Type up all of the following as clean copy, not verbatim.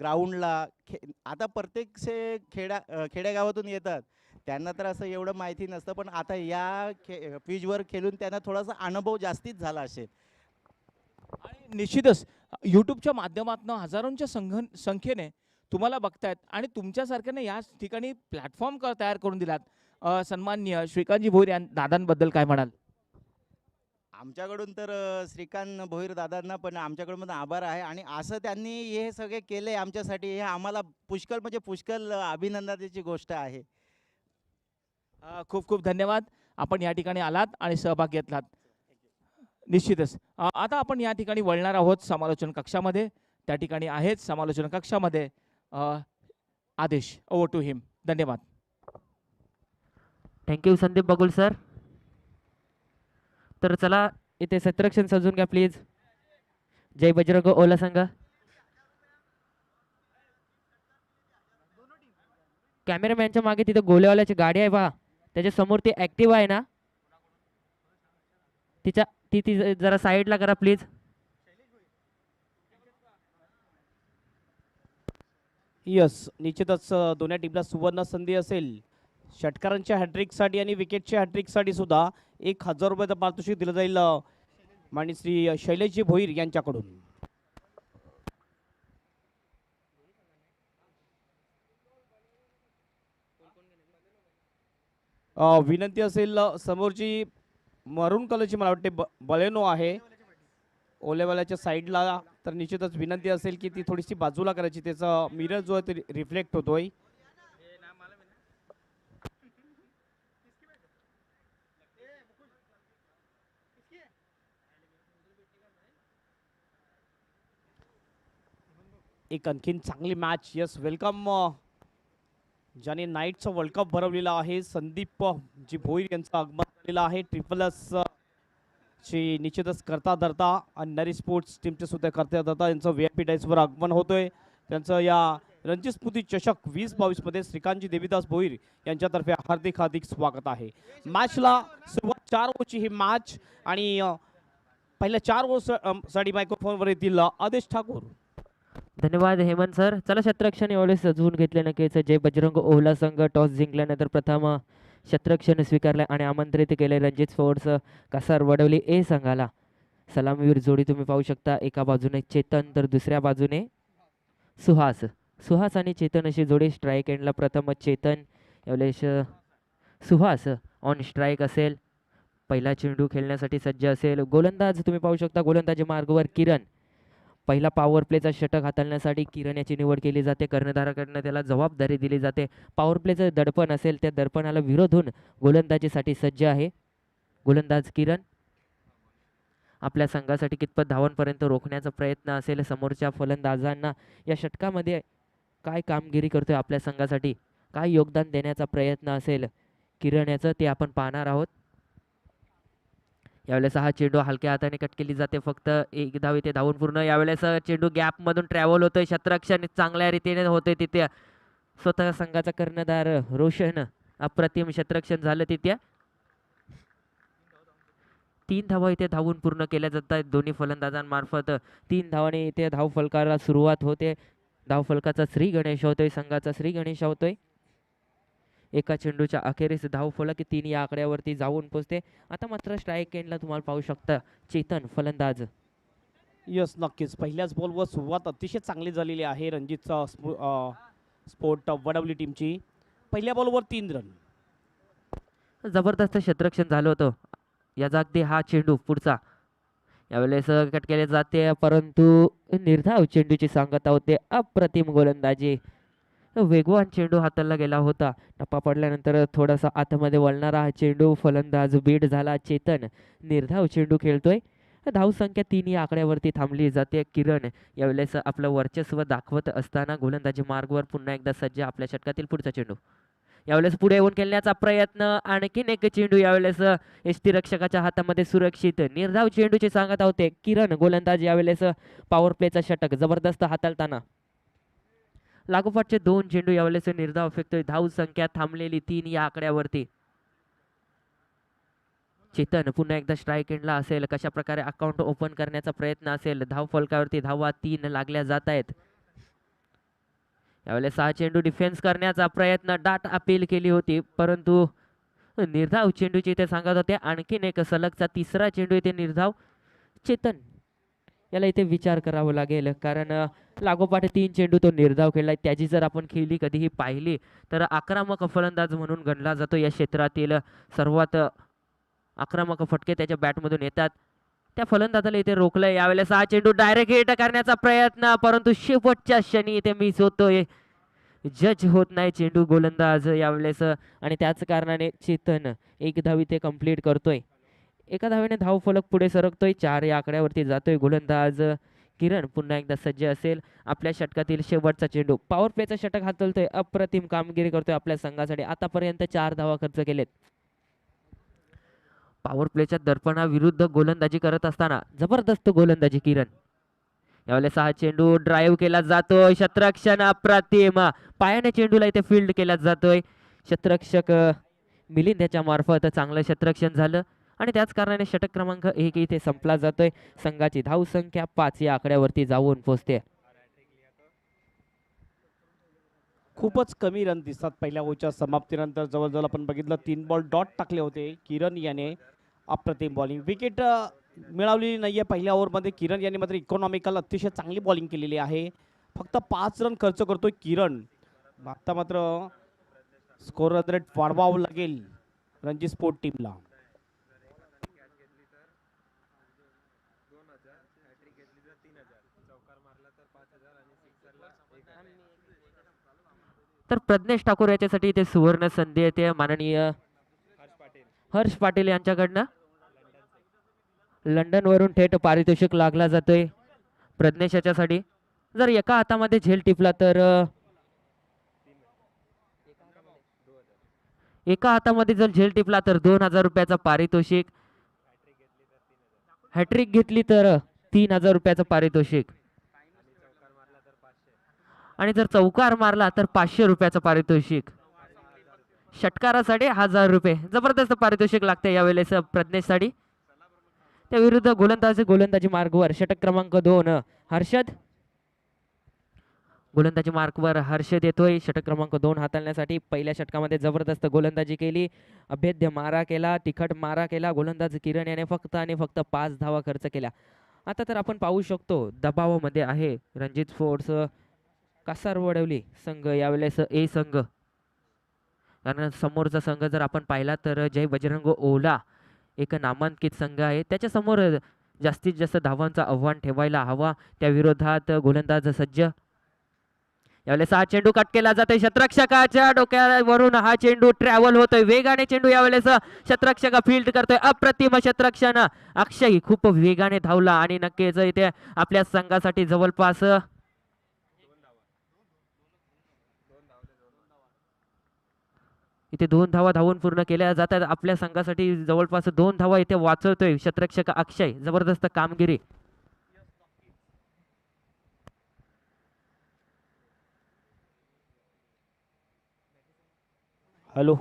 ग्राउंडला आता प्रत्येकचे खेड्यागावातून येतात. त्यांना तर असं एवढं माहिती नसतं, पण आता या पिचवर खेळून त्यांना थोडासा अनुभव जास्तीच झाला असेल. आणि निश्चितच यूट्यूबच्या माध्यमातून हजारोंच्या संख्येने तुम्हाला बघतायत आणि तुमच्यासारख्याने या ठिकाणी प्लॅटफॉर्म तयार करून दिलात. सन्माननीय श्रीकांतजी भोईर या दादांबद्दल काय म्हणाल? आमच्याकडून तर श्रीकांत भोईर दादांना पण आमच्याकडून आभार आहे आणि असं त्यांनी हे सगळे केले आमच्यासाठी, हे आम्हाला पुष्कळ म्हणजे पुष्कळ अभिनंदनाची गोष्ट आहे. खूप खूप धन्यवाद. आपण या ठिकाणी आलात आणि सहभाग घेतलात. निश्चितच आता आपण या ठिकाणी वळणार आहोत समालोचन कक्षामध्ये. त्या ठिकाणी आहेत समालोचन कक्षामध्ये आदेश. Over to him. धन्यवाद. Thank you Sandeep Bagul sir. तर चला इथे क्षेत्ररक्षण सजून घ्या प्लीज. जय बजरंग ओला संघ. कॅमेरामॅनच्या मागे तिथे गोलेवाल्याची गाडी आहे पहा, त्याच्या समोर ती ऍक्टिव्ह आहे ना, ती जरा साईडला करा प्लीज. यस, निश्चितच दोन्ही टीमला सुवर्ण संधी असेल. षटकारांच्या हॅट्रिकसाठी आणि विकेटच्या हॅट्रिकसाठी सुद्धा 1000 रुपयाचं पारितोषिक दिलं जाईल माननीय श्री शैलेशजी भोईर यांच्याकडून. विनंती असेल, समोरची मरून कलरची मला वाटते बलेनो आहे ओलेवाल्याच्या साईडला, तर निश्चितच विनंती असेल की ती थोडीशी बाजूला करायची. त्याचा मिरर जो आहे ते रिफ्लेक्ट होतोय. एक आणखीन चांगली मॅच. यस, वेलकम ज्याने नाईटचा वर्ल्ड कप भरवलेला आहे, संदीप जी भोईर यांचं आगमन झालेलं आहे. ट्रिपलस ची निश्चितच करता धरता आणि नरी स्पोर्ट्स टीमचे सुद्धा करता धरता यांचं VIP डायसवर आगमन होतोय. त्यांचं या रणजी स्मृती चषक 2022 मध्ये श्रीकांतजी देवीदास भोईर यांच्यातर्फे हार्दिक हार्दिक स्वागत आहे. मॅचला सुरुवात 4 ओव्हरची ही मॅच आणि पहिल्या 4 ओव्हरसाठी मायक्रोफोनवर येतील आदेश ठाकूर. धन्यवाद हेमंत सर. चला क्षेत्ररक्षण एवढे सजवून घेतले नक्कीच. जय बजरंग ओहला संघ टॉस जिंकल्यानंतर प्रथम क्षेत्ररक्षण स्वीकारले आणि आमंत्रित केले रणजित स्पोर्ट्स कासार वडवली ए संघाला. सलामीवीर जोडी तुम्ही पाहू शकता, एका बाजूने चेतन तर दुसऱ्या बाजूने सुहास. सुहास आणि चेतन अशी जोडी. स्ट्राईक एंडला प्रथम चेतन, यावेळेस सुहास ऑन स्ट्राईक असेल. पहिला चेंडू खेळण्यासाठी सज्ज असेल. गोलंदाज तुम्ही पाहू शकता, गोलंदाजी मार्गावर किरण. पहिला पॉवर प्लेचा षटक हाताळण्यासाठी किरण याची निवड केली जाते. कर्णधाराकडनं त्याला जबाबदारी दिली जाते. पॉवर प्लेचं दडपण असेल, त्या दडपणाला विरोध होऊन गोलंदाजीसाठी सज्ज आहे गोलंदाज किरण. आपल्या संघासाठी कितपत धावांपर्यंत रोखण्याचा प्रयत्न असेल, समोरच्या फलंदाजांना या षटकामध्ये काय कामगिरी करतोय आपल्या संघासाठी, काय योगदान देण्याचा प्रयत्न असेल किरण याचं, ते आपण पाहणार आहोत. यावेळेस हा चेंडू हलक्या हाताने कट केली जाते. फक्त एक धाव इथे धावून पूर्ण. यावेळेस चेंडू गॅपमधून ट्रॅव्हल होतोय. क्षेत्ररक्षण चांगल्या रीतीने होतोय तिथे. स्वतः संघाचा कर्णधार रोशन अप्रतिम क्षेत्ररक्षण झालं तिथे. 3 धावा इथे धावून पूर्ण केल्या जात आहेत दोन्ही फलंदाजांमार्फत. 3 धावाने इथे धावफलकाला सुरुवात होते. धावफलकाचा श्री गणेश होतोय, संघाचा श्री गणेश होतोय. एका चेंडूच्या अखेरीस धावफलक 3 या आकड्यावरती जाऊन पोचते. आता मात्र स्ट्राईक एंडला तुम्हाला पाहू शकता चेतन फलंदाज. यस, नक्कीच पहिल्याच बॉलवर सुरुवात अतिशय चांगली झालेली आहे रणजितचा स्पोर्ट वडवली टीमची. पहिल्या बॉलवर 3 रन. जबरदस्त क्षेत्ररक्षण झालं होतं. याचा अगदी हा चेंडू पुढचा यावेळेस कट केले जाते, परंतु निर्धाव चेंडूची सांगता होते. अप्रतिम गोलंदाजी. वेगवान चेंडू हाताला गेला होता. टप्पा पडल्यानंतर थोडासा आतमध्ये वळणारा हा चेंडू. फलंदाज बीड झाला चेतन. निर्धाव चेंडू खेळतोय. धावसंख्या 3 या आकड्यावरती थांबली जाते. किरण यावेळेस आपलं वर्चस्व दाखवत असताना गोलंदाजी मार्गवर पुन्हा एकदा सज्ज. आपल्या षटकातील पुढचा चेंडू यावेळेस पुढे येऊन खेळण्याचा प्रयत्न. आणखीन एक चेंडू यावेळेस यष्टीरक्षकाच्या हातामध्ये सुरक्षित. निर्धाव चेंडूची सांगत होते किरण. गोलंदाज यावेळेस पॉवर प्लेचा षटक जबरदस्त हाताळताना. लागोपाठचे 2 चेंडू यावेळेस निर्धाव फेकतोय. धाव संख्या थांबलेली 3 या आकड्यावरती. चेतन पुन्हा एकदा स्ट्राईक एंडला असेल. कशा प्रकारे अकाउंट ओपन करण्याचा प्रयत्न असेल. धाव फलकावरती धावा 3 लागल्या जात आहेत. यावेळेस हा चेंडू डिफेन्स करण्याचा प्रयत्न, डाट अपील केली होती, परंतु निर्धाव चेंडूची इथे सांगत होते. आणखीन एक सलगचा तिसरा चेंडू इथे निर्धाव. चेतन याला इथे विचार करावा लागेल, कारण लागोपाठ 3 चेंडू तो निर्धाव खेळलाय. त्याची जर आपण खेळी कधीही पाहिली तर आक्रमक फलंदाज म्हणून गणला जातो. या क्षेत्रातील सर्वात आक्रमक फटके त्याच्या बॅटमधून येतात. त्या फलंदाजाला इथे रोखलंय. यावेळेस हा चेंडू डायरेक्ट हिट करण्याचा प्रयत्न, परंतु शेवटच्या क्षणी इथे मिस होतोय. जज होत नाही चेंडू गोलंदाज यावेळेस, आणि त्याच कारणाने चेतन एक धाव इथे कंप्लीट करतोय. एका धावेने धाव फलक पुढे सरकतोय. 4 या आकड्यावरती जातोय गोलंदाज किरण. पुन्हा एकदा सज्ज असेल. आपल्या षटकातील शेवटचा चेंडू, पॉवर प्लेचा षटक हातलतोय. अप्रतिम कामगिरी करतोय आपल्या संघासाठी. आतापर्यंत 4 धावा खर्च केलेत. पॉवर प्लेच्या दर्पणाविरुद्ध गोलंदाजी करत असताना जबरदस्त गोलंदाजी किरण. यावेळेस हा चेंडू ड्राईव्ह केला जातोय. क्षेत्ररक्षण अप्रतिम, पायाने चेंडूला इथे फील्ड केला जातोय. क्षेत्ररक्षक मिलिंद याच्या मार्फत चांगलं क्षेत्ररक्षण झालं, आणि त्याच कारणाने षटक क्रमांक 1 इथे संपला जातोय. संघाची धाव संख्या 5 या आकड्यावरती जाऊन पोहोचते. खूपच कमी रन दिसतात पहिल्या ओव्हरच्या समाप्तीनंतर. जवळजवळ आपण बघितलं 3 बॉल डॉट टाकले होते किरण याने. अप्रतिम बॉलिंग. विकेट मिळवलेली नाहीये पहिल्या ओव्हरमध्ये. किरण यांनी मात्र इकॉनॉमिकल अतिशय चांगली बॉलिंग केलेली आहे. फक्त 5 रन खर्च करतोय किरण. आता मात्र स्कोर रेट वाढवावं लागेल रणजी स्पोर्ट टीमला. तर प्रज्ञेश ठाकूर याच्यासाठी इथे सुवर्ण संधी येते. माननीय हर्ष पाटील यांच्याकडनं लंडन वरून थेट पारितोषिक लागला जातोय प्रज्ञेश याच्यासाठी. जर एका हातामध्ये झेल टिपला तर एका हातामध्ये जर झेल टिपला तर 2000 रुपयाचा पारितोषिक. हॅट्रिक घेतली तर 3000 रुपयाचं पारितोषिक, आणि जर चौकार मारला तर 500 रुपयाचं पारितोषिक. षटकारासाठी 1000 रुपये. जबरदस्त पारितोषिक लागते यावेळेस प्रज्ञेशसाठी. त्या विरुद्ध गोलंदाजी मार्गवर षटक क्रमांक 2 हर्षद. गोलंदाजी मार्कवर हर्षद येतोय षटक क्रमांक 2 हाताळण्यासाठी. पहिल्या षटकामध्ये जबरदस्त गोलंदाजी केली, अभेद्य मारा केला, तिखट मारा केला. गोलंदाज किरण याने फक्त आणि फक्त 5 धावा खर्च केल्या. आता तर आपण पाहू शकतो दबावामध्ये आहे रणजित स्पोर्ट्स कासार वडवली संघ, यावेळेस ए संघ. कारण समोरचा संघ जर आपण पाहिला तर जय बजरंग ओला एक नामांकित संघ आहे. त्याच्या समोर जास्तीत जास्त धावांचा आव्हान ठेवायला हवा. त्या विरोधात गोलंदाज सज्ज. यावेळेस हा चेंडू कट केला जातोय. क्षेत्ररक्षकाच्या डोक्यावरून हा चेंडू ट्रॅव्हल होतोय. वेगाने चेंडू यावेळेस क्षेत्ररक्षक फील्ड करतोय. अप्रतिम क्षेत्ररक्षण. अक्षय खूप वेगाने धावला, आणि नक्कीच इथे आपल्या संघासाठी जवळपास इथे 2 धावा धावून पूर्ण केल्या जातात. आपल्या संघासाठी जवळपास 2 धावा इथे वाचवतोय क्षेत्ररक्षक अक्षय. जबरदस्त कामगिरी. हॅलो.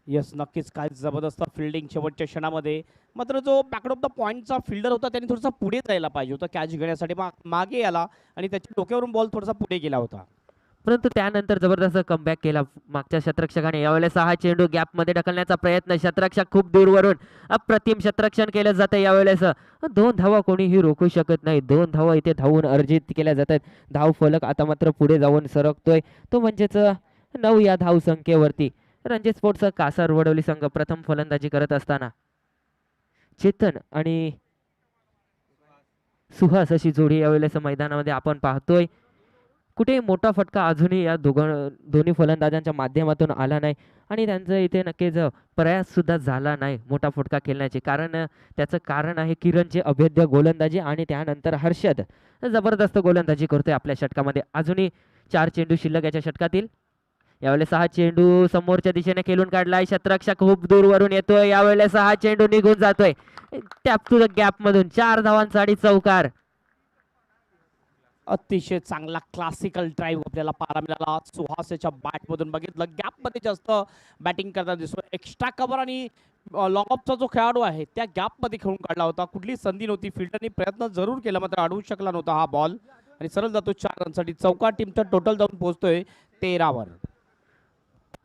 यस, नक्कीच काय जबरदस्त फिल्डिंग शेवटच्या क्षणामध्ये. मात्र जो बॅक ऑफ द पॉईंटचा फिल्डर होता त्याने थोडासा पुढे जायला पाहिजे होता कॅच घेण्यासाठी. मागे आला आणि त्याच्या डोक्यावरून बॉल थोडासा पुढे गेला होता, परंतु त्यानंतर जबरदस्त कमबॅक केला मागच्या क्षेत्ररक्षकाने. यावेळेस हा चेंडू गॅपमध्ये ढकलण्याचा प्रयत्न. क्षेत्ररक्षक खूप दूरवरून अप्रतिम क्षेत्ररक्षण केलं जातं. यावेळेस 2 धावा कोणीही रोखू शकत नाही. 2 धावा इथे धावून अर्जित केल्या जातात. धाव फलक आता मात्र पुढे जाऊन सरकतोय, तो म्हणजेच 9 या धाव संख्येवरती. रणजित स्पोर्ट्सचा कासार वडवली संघ प्रथम फलंदाजी करत असताना चेतन आणि सुहास अशी जोडी यावेळेस मैदानामध्ये आपण पाहतोय. कुठे मोठा फटका अजूनही या दोन्ही फलंदाजांच्या माध्यमातून आला नाही, आणि त्यांचं इथे नक्कीच प्रयास सुद्धा झाला नाही मोठा फटका खेळण्याचे. कारण त्याचं कारण आहे किरणचे अभेद्य गोलंदाजी, आणि त्यानंतर हर्षद जबरदस्त गोलंदाजी करतोय आपल्या षटकामध्ये. अजूनही 4 चेंडू शिल्लक याच्या षटकातील. यावेळेस हा चेंडू समोरच्या दिशेने खेळून काढलाय. क्षेत्ररक्षक खूप दूरवरून येतोय. यावेळेस हा चेंडू निघून जातोय टॅप टू द गॅप मधून. 4 धावांसाठी चौकार. अतिशय चांगला क्लासिकल ड्राईव्ह आपल्याला पाहायला मिळाला सुहास याच्या बॅटमधून. बघितलं गॅपमध्ये जास्त बॅटिंग करताना दिसतो. एक्स्ट्रा कव्हर आणि लॉंग ऑफचा जो खेळाडू आहे त्या गॅपमध्ये खेळून काढला होता. कुठली संधी नव्हती. फिल्डरनी प्रयत्न जरूर केला मात्र अडवू शकला नव्हता हा बॉल. आणि सरळ जातो 4 रनसाठी. चौका टीमचा टोटल जाऊन पोहोचतोय 13वर.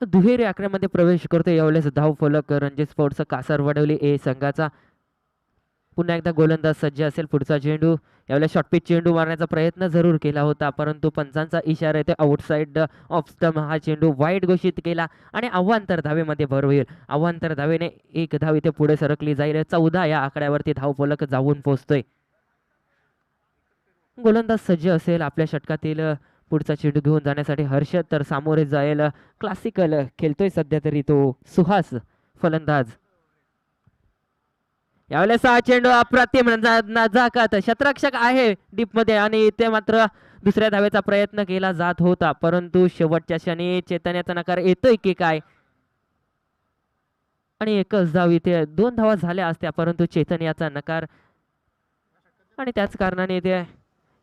दुहेरी आकड्यामध्ये प्रवेश करतो यावेळेस धाव फलक रणजित स्पोर्ट्स कासार वडवली ए संघाचा. पुन्हा एकदा गोलंदाज सज्ज असेल. पुढचा चेंडू यावेळेस शॉर्टपिच चेंडू मारण्याचा प्रयत्न जरूर केला होता, परंतु पंचांचा इशारा येतो आउटसाइड ऑफ स्टंप. हा चेंडू वाईड घोषित केला आणि अवांतर धावेमध्ये भर होईल. अवांतर धावेने एक धाव इथे पुढे सरकली जाईल. 14 या आकड्यावरती धाव फलक जाऊन पोहोचतोय. गोलंदाज सज्ज असेल आपल्या षटकातील पुढचा चेंडू घेऊन जाण्यासाठी. हर्षद तर सामोरे जाईल. क्लासिकल खेळतोय सध्या तरी तो सुहास फलंदाज. यावेळेस हा चेंडू अप्रतिम नजाकत शतरक्षक आहे डीप मध्ये आणि इथे मात्र दुसऱ्या धावेचा प्रयत्न केला जात होता, परंतु शेवटच्या क्षणी चैतन्याचा नकार येतोय की काय. आणि एकच धाव इथे 2 धावा झाल्या असत्या, परंतु चैतन्याचा नकार आणि त्याच कारणाने इथे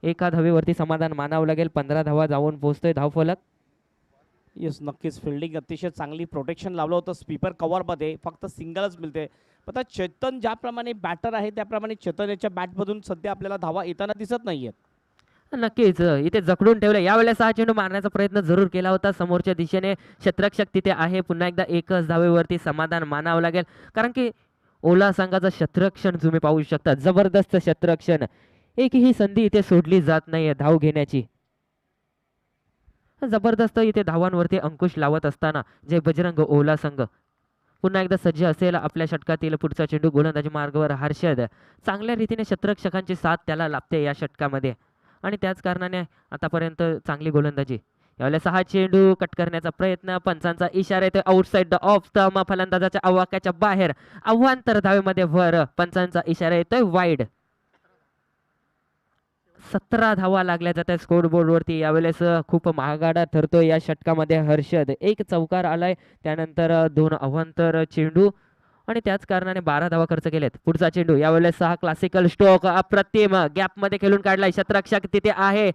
एका धावेवरती समाधान मानावं लागेल. 15 धावा जाऊन पोहोचतोय धावफलक. येस, नक्कीच फिल्डिंग अतिशय चांगली, प्रोटेक्शन लावलं होतं स्पीपर कव्हरमध्ये, फक्त सिंगलच मिळते. आता चेतन ज्याप्रमाणे बॅटर आहे त्याप्रमाणे चेतन याच्या बॅटमधून सध्या आपल्याला धावा येताना दिसत नाहीयेत. नक्कीच इथे जखडून ठेवलं. यावेळेस हा चेंडू मारण्याचा प्रयत्न जरूर केला होता समोरच्या दिशेने. शतरक्षक तिथे आहे. पुन्हा एकदा एकच धावेवरती समाधान मानावं लागेल, कारण की ओला संघाचं शतरक्षण तुम्ही पाहू शकता. जबरदस्त शतरक्षण. एकही संधी इथे सोडली जात नाहीये धाव घेण्याची. जबरदस्त इथे धावांवरती अंकुश लावत असताना जय बजरंग ओला संघ पुन्हा एकदा सज्ज असेल. आपल्या षटकातील पुढचा चेंडू गोलंदाजी मार्गावर. हर्षद चांगल्या रीतीने शतरक्षकांची साथ त्याला लाभते या षटकामध्ये आणि त्याच कारणाने आतापर्यंत चांगली गोलंदाजी. यावेळेस हा चेंडू कट करण्याचा प्रयत्न. पंचांचा इशारा येतो आउटसाइड ऑफ स्टंप. फलंदाजाच्या आवाक्याच्या बाहेर. अवांतर धावेमध्ये भर. पंचांचा इशारा येतोय वाईड. 17 धावा लागल्या जातात स्कोर बोर्डवरती. यावेळेस खूप महागाडा ठरतोय या षटकामध्ये. हर्षद एक चौकार आलाय, त्यानंतर 2 अवांतर चेंडू आणि त्याच कारणाने 12 धावा खर्च केलेत. पुढचा चेंडू यावेळेस 6 क्लासिकल स्ट्रोक. अप्रतिम गॅप मध्ये खेळून काढलाय. शतरक्षक तिथे आहे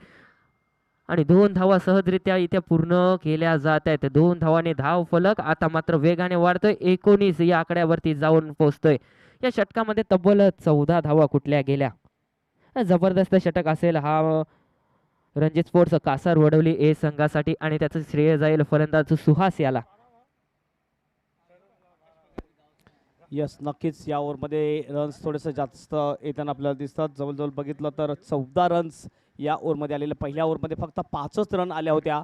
आणि 2 धावा सहजरित्या इथे पूर्ण केल्या जात आहेत. 2 धावाने धाव फलक आता मात्र वेगाने वाढतोय. 19 या आकड्यावरती जाऊन पोहोचतोय. या षटकामध्ये तब्बल 14 धावा कुठल्या गेल्या. जबरदस्त षटक असेल हा रणजित स्पोर्ट्स कासार वडवली ए संघासाठी आणि त्याचं श्रेय जाईल फलंदाज सुहास याला. यस, नक्कीच या ओव्हरमध्ये रन्स थोडेसे जास्त येताना आपल्याला दिसतात. जवळजवळ बघितलं तर 14 रन्स या ओव्हरमध्ये आलेले. पहिल्या ओव्हरमध्ये फक्त 5च रन आल्या होत्या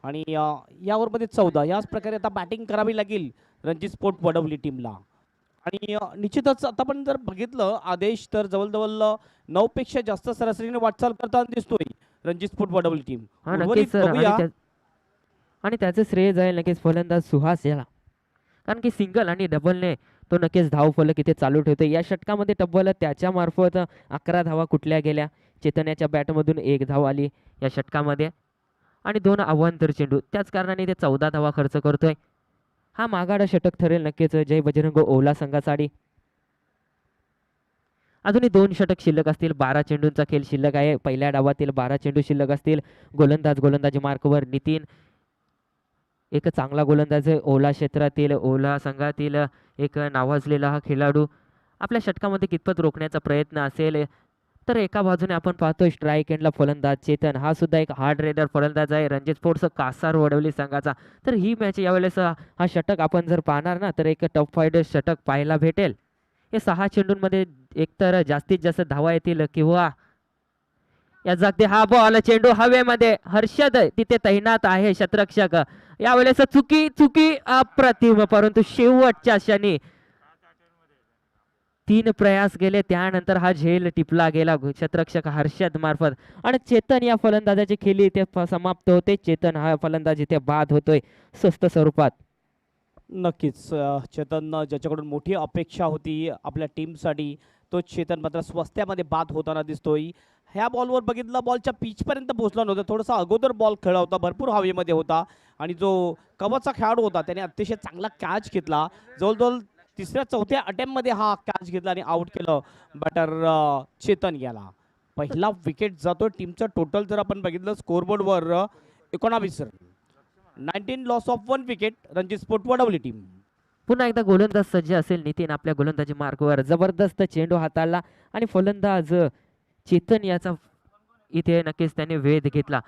आणि या ओव्हरमध्ये 14. याच प्रकारे आता बॅटिंग करावी लागेल रणजित स्पोर्ट वडवली टीमला. आणि निश्चितच आता पण जर बघितलं आदेश तर जवळजवळ 9 पेक्षा जास्त सरासरीने वाटचाल करताना दिसतोय रणजित स्पोर्ट वडवली टीम. हा नक्कीच सर. आणि त्याचं श्रेय जाईल नक्कीच फलंदाज सुहास याला, कारण की सिंगल आणि डबलने तो नक्कीच धाव फलक इथे चालू ठेवतो. या षटकामध्ये तब्बल त्याच्या मार्फत 11 धावा कुठल्या गेल्या. चेतन्याच्या बॅटमधून 1 धाव आली या षटकामध्ये आणि 2 अवांतर चेंडू. त्याच कारणाने ते 14 धावा खर्च करतोय. हा मागाडा षटक ठरेल नक्कीच जय बजरंग ओला संघासाठी. अजूनही 2 षटक शिल्लक असतील. 12 चेंडूंचा खेळ शिल्लक आहे. पहिल्या डावातील 12 चेंडू शिल्लक असतील. गोलंदाजी मार्कवर नितीन एक चांगला गोलंदाज आहे. ओला क्षेत्रातील ओला संघातील एक नावाजलेला हा खेळाडू. आपल्या षटकामध्ये कितपत रोखण्याचा प्रयत्न असेल तर एका बाजूने आपण पाहतोय स्ट्राईक एंडला फलंदाज चेतन. हा सुद्धा एक हार्ड रेडर फलंदाज आहे रणजित स्पोर्ट्स कासार वडवली संघाचा. तर ही मॅच यावेळेस हा षटक आपण जर पाहणार ना तर एक टॉप फाईव्ह षटक पाहायला भेटेल. हे 6 चेंडूंमध्ये एकतर जास्तीत जास्त धावा येतील किंवा या जागते. हा बॉल चेंडू हवेमध्ये. हर्षद तिथे तैनात आहे शतरक्षक. यावेळेस चुकी अप्रतिम, परंतु शेवटच्या क्षणी 3 प्रयास गेले त्यानंतर हा झेल टिपला गेला शतरक्षक हर्षद मार्फत आणि चेतन या फलंदाजाची खेळी इथे समाप्त होते. चेतन हा फलंदाज इथे बाद होतोय स्वस्त स्वरूपात. नक्कीच चेतन ज्याच्याकडून मोठी अपेक्षा होती आपल्या टीमसाठी तो चेतन मात्र स्वस्त्यामध्ये बाद होताना दिसतोय. ह्या बॉलवर बघितलं बॉलच्या पिचपर्यंत पोहोचला नव्हता. थोडासा अगोदर बॉल खेळला होता, भरपूर हवेमध्ये होता आणि जो कवचा खेळाडू होता त्याने अतिशय चांगला कॅच घेतला. जवळजवळ 3ऱ्या-4थ्या अटेम्प्टमध्ये हा कॅच घेतला आणि आउट केलं बॅटर चेतन याला. पहिला विकेट जातो टीमचं. टोटल जर आपण बघितलं स्कोरबोर्डवर 19 run. 19 loss of 1 wicket Ranjit sport Wadavali team. पुन्हा एकदा गोलंदाज सज्ज असेल नितीन आपल्या गोलंदाजी मार्कवर. जबरदस्त चेंडू हाताळला आणि फलंदाज चेतन याचा इथे नक्कीच त्याने वेध घेतला.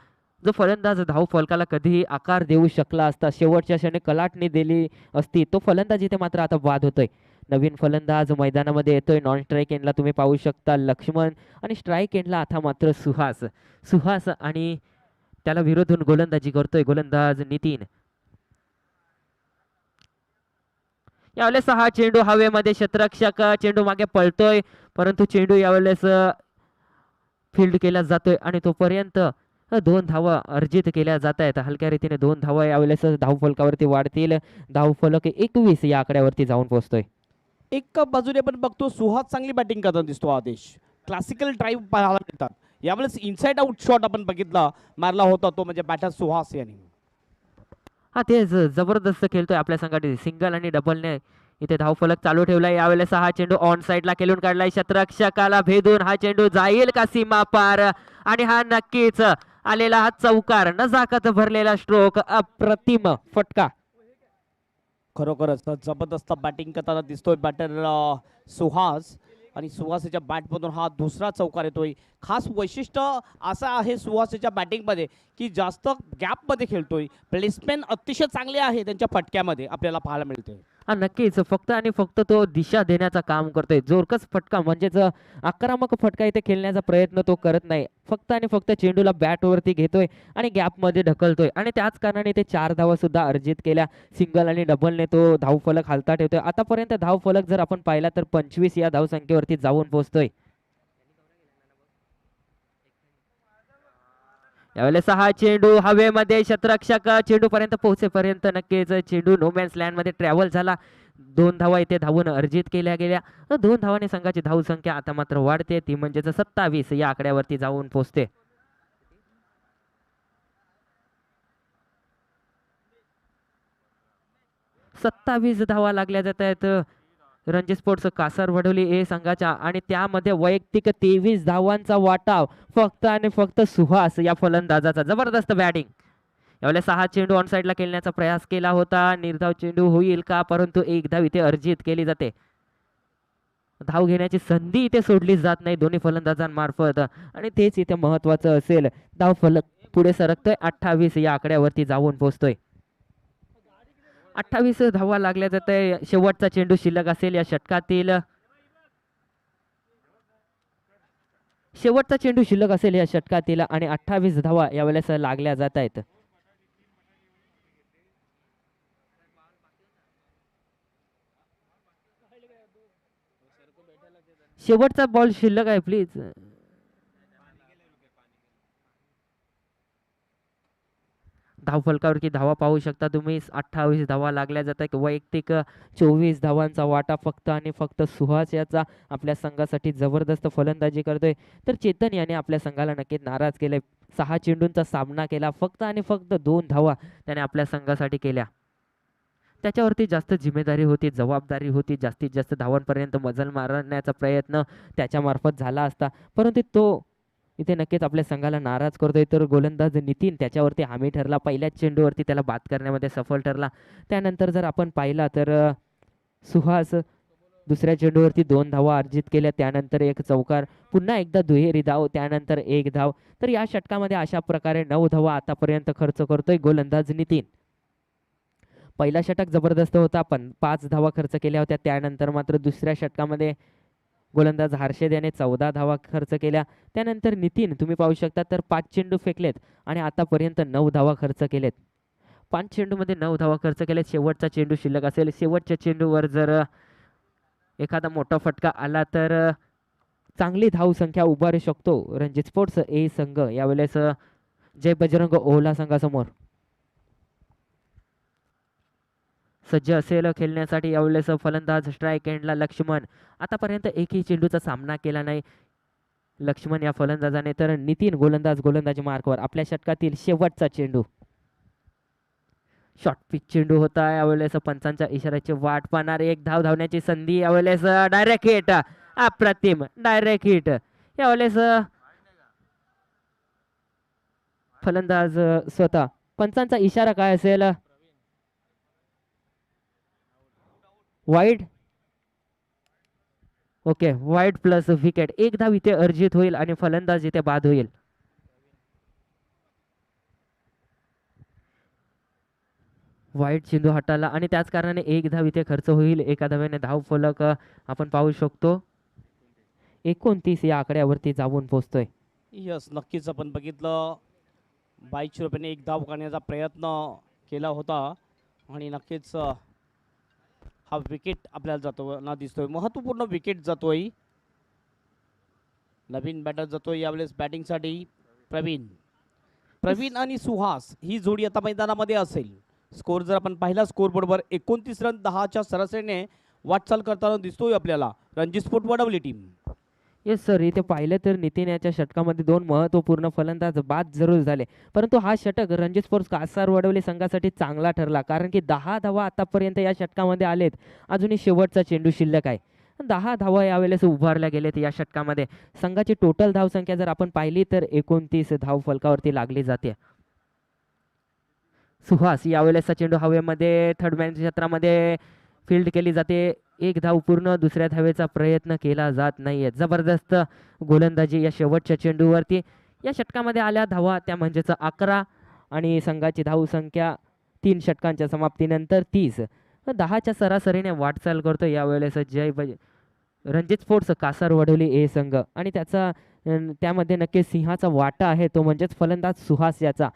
जो फलंदाज धाव फलकाला कधीही आकार देऊ शकला असता, शेवटच्या क्षणी कलाटणी दिली असती, तो फलंदाज इथे मात्र आता बाद होतोय. नवीन फलंदाज मैदानामध्ये येतोय. नॉन स्ट्राईक एंडला तुम्ही पाहू शकता लक्ष्मण आणि स्ट्राईक एंडला आता मात्र सुहास. सुहास आणि त्याला विरोधून गोलंदाजी करतोय गोलंदाज नितीन. यावेळेस हा चेंडू हवेमध्ये, क्षेत्ररक्षक चेंडू मागे पळतोय, परंतु चेंडू यावेळेस फील्ड केला जातोय आणि तोपर्यंत 2 धावा अर्जित केल्या जात आहेत. हलक्या रीतीने 2 धावा यावेळेस धावफलकावरती वाढतील. धावफलक 21 या आकड्यावरती जाऊन पोहोचतोय. एक बाजूने आपण बघतो सुहास चांगली बॅटिंग करताना दिसतो. आदेश क्लासिकल ड्राईव्ह पाहायला मिळतात. यावेळेस इनसाइड आउट शॉट आपण बघितला मारला होता तो म्हणजे बॅटर सुहास यांनी. हा तेच जबरदस्त खेळतोय आपल्या संघाने. सिंगल आणि डबलने इथे धावफलक चालू ठेवलाय. यावेळेस हा चेंडू ऑन साइडला खेळून काढलाय. क्षेत्ररक्षकाला भेदून हा चेंडू जाईल का सीमा पार, आणि हा नक्कीच आलेला हा चौकार, नजाकत भरलेला स्ट्रोक, अप्रतिम फटका. खरोखरच जबरदस्त बॅटिंग करताना दिसतोय बॅटर सुहास, आणि सुहासच्या बॅटमधून हा दुसरा चौकार येतोय. खास वैशिष्ट्य असं आहे सुहासच्या बॅटिंगमध्ये की जास्त गॅपमध्ये खेळतोय. प्लेसमेंट अतिशय चांगले आहे त्यांच्या फटक्यामध्ये आपल्याला पाहायला मिळते. हा नक्कीच फक्त आणि फक्त तो दिशा देण्याचं काम करतोय. जोरकस फटका म्हणजेच आक्रमक फटका इथे खेळण्याचा प्रयत्न तो करत नाही. फक्त आणि फक्त चेंडूला बॅटवरती घेतोय आणि गॅपमध्ये ढकलतोय, आणि त्याच कारणाने ते 4 धावा सुद्धा अर्जित केल्या. सिंगल आणि डबलने तो धावफलक हालता ठेवतोय. आतापर्यंत धावफलक जर आपण पाहिला तर 25 या धावसंख्येवरती जाऊन पोहोचतोय. यावेळेस हा चेंडू हवेमध्ये, क्षेत्ररक्षक चेंडू पर्यंत पोहोचेपर्यंत नक्कीच चेंडू नो मॅन्स लँड मध्ये ट्रॅव्हल झाला. 2 धावा इथे धावून अर्जित केल्या गेल्या. 2 धावांनी संघाची धावसंख्या आता मात्र वाढते, ती म्हणजेच 27 या आकड्यावरती जाऊन पोहोचते. सत्तावीस धावा लागल्या जात आहेत रणजी स्पोर्ट्स कासार वडोली ए संघाच्या, आणि त्यामध्ये वैयक्तिक 23 धावांचा वाटा फक्त आणि फक्त सुहास या फलंदाजाचा. जबरदस्त बॅटिंग. यावेळेस 6 चेंडू ऑन साइडला खेळण्याचा प्रयास केला होता. निर्धाव चेंडू होईल का, परंतु 1 धाव इथे अर्जित केली जाते. धाव घेण्याची संधी इथे सोडली जात नाही दोन्ही फलंदाजांमार्फत, आणि तेच इथे महत्वाचं असेल. धाव फलक पुढे सरकतोय. 28 या आकड्यावरती जाऊन पोहोचतोय. 28 धावा लागल्या जात आहे. शेवटचा चेंडू शिल्लक असेल या षटकातील. शेवटचा चेंडू शिल्लक असेल या षटकातील आणि 28 धावा यावेळेस लागल्या जात आहेत. शेवटचा बॉल शिल्लक आहे प्लीज. धावफलकावरती धावा पाहू शकता तुम्ही. 28 धावा लागल्या जातात. वैयक्तिक 24 धावांचा वाटा फक्त आणि फक्त सुहास याचा आपल्या संघासाठी जबरदस्त फलंदाजी करतोय. तर चेतन याने आपल्या संघाला नक्कीच नाराज केले. 6 चेंडूंचा सामना केला, फक्त आणि फक्त 2 धावा त्याने आपल्या संघासाठी केल्या. त्याच्यावरती जास्त जिम्मेदारी होती, जबाबदारी होती. जास्तीत जास्त धावांपर्यंत मजल मारण्याचा प्रयत्न त्याच्यामार्फत झाला असता, परंतु तो इथे नक्कीच आपल्या संघाला नाराज करतोय. तर गोलंदाज नितीन त्याच्यावरती हामी ठरला. पहिल्याच चेंडूवरती त्याला बाद करण्यामध्ये सफल ठरला. त्यानंतर जर आपण पाहिला तर सुहास दुसऱ्या चेंडूवरती 2 धावा अर्जित केल्या. त्यानंतर 1 चौकार, पुन्हा एकदा दुहेरी धाव, त्यानंतर 1 धाव. तर या षटकामध्ये अशा प्रकारे 9 धावा आतापर्यंत खर्च करतोय गोलंदाज नितीन. पहिला षटक जबरदस्त होता, पण 5 धावा खर्च केल्या होत्या. त्यानंतर मात्र दुसऱ्या षटकामध्ये गोलंदाज हर्षद याने 14 धावा खर्च केल्या. त्यानंतर नितीन तुम्ही पाहू शकता तर 5 चेंडू फेकलेत आणि आतापर्यंत 9 धावा खर्च केलेत. 5 चेंडूमध्ये 9 धावा खर्च केलेत. शेवटचा चेंडू शिल्लक असेल. शेवटच्या चेंडूवर जर एखादा मोठा फटका आला तर चांगली धावसंख्या उभारू शकतो रणजित स्पोर्ट्स ए संघ यावेळेस जय बजरंग ओहला संघासमोर. सज्ज असेल खेळण्यासाठी यावेळेस फलंदाज स्ट्राईक एंडला लक्ष्मण. आतापर्यंत एकही चेंडूचा सामना केला नाही लक्ष्मण या फलंदाजाने. तर नितीन गोलंदाजी मार्कवर. आपल्या षटकातील शेवटचा चेंडू शॉर्ट पिच चेंडू होता. यावेळेस पंचांच्या इशाऱ्याची वाट पाहणार. 1 धाव धावण्याची संधी. यावेळेस डायरेक्ट हिट, अप्रतिम डायरेक्ट हिट. यावेळेस फलंदाज स्वतः. पंचांचा इशारा काय असेल? Wide. Okay, wide plus wicket. 1 धाव इथे अर्जित होईल आणि फलंदाज इथे बाद होईल. वाईट चेंडू हाताळला आणि त्याच कारणाने एक धाव इथे खर्च होईल. एका धावेने धाव फलक आपण पाहू शकतो 29 या आकड्यावरती जाऊन पोहोचतोय. यस, नक्कीच आपण बघितलं 22 रुपयाने एक धाव काढण्याचा प्रयत्न केला होता आणि नक्कीच हा विकेट आपल्याला जातो ना दिसतोय. महत्त्वपूर्ण विकेट जातोय. नवीन बॅटर जातोय यावेळेस बॅटिंगसाठी प्रवीण आणि सुहास ही जोडी आता मैदानामध्ये असेल. स्कोर जर आपण पाहिला स्कोर बरोबर 29 रन 10च्या सरासरीने वाटचाल करताना दिसतोय आपल्याला Ranji sport Wadavali team. Yes sir, इथे पाहिलं तर नितीन याच्या षटकामध्ये 2 महत्त्वपूर्ण फलंदाज बाद जरूर झाले, परंतु हा षटक रणजी स्पोर्ट्स कासार वडवली संघासाठी चांगला ठरला, कारण की 10 धावा आतापर्यंत या षटकामध्ये आलेत. अजूनही शेवटचा चेंडू शिल्लक आहे. 10 धावा यावेळेस उभारल्या गेलेत या षटकामध्ये. संघाची टोटल धावसंख्या जर आपण पाहिली तर 29 धाव फलकावरती लागली जाते. सुहास यावेळेसचा चेंडू हवेमध्ये थर्ड मॅन क्षेत्रामध्ये फील्ड केली जाते. एक धाव पूर्ण, दुसऱ्या धावेचा प्रयत्न केला जात नाहीये. जबरदस्त गोलंदाजी या शेवटच्या चेंडूवरती. या षटकामध्ये आल्या धावा त्या म्हणजेच 11 आणि संघाची धावसंख्या 3 षटकांच्या समाप्तीनंतर 30. 10च्या सरासरीने वाटचाल करतो यावेळेस रणजित स्पोर्ट्स कासार वडवली ए संघ आणि त्यामध्ये नक्की सिंहाचा वाटा आहे, तो म्हणजेच फलंदाज सुहास याचा.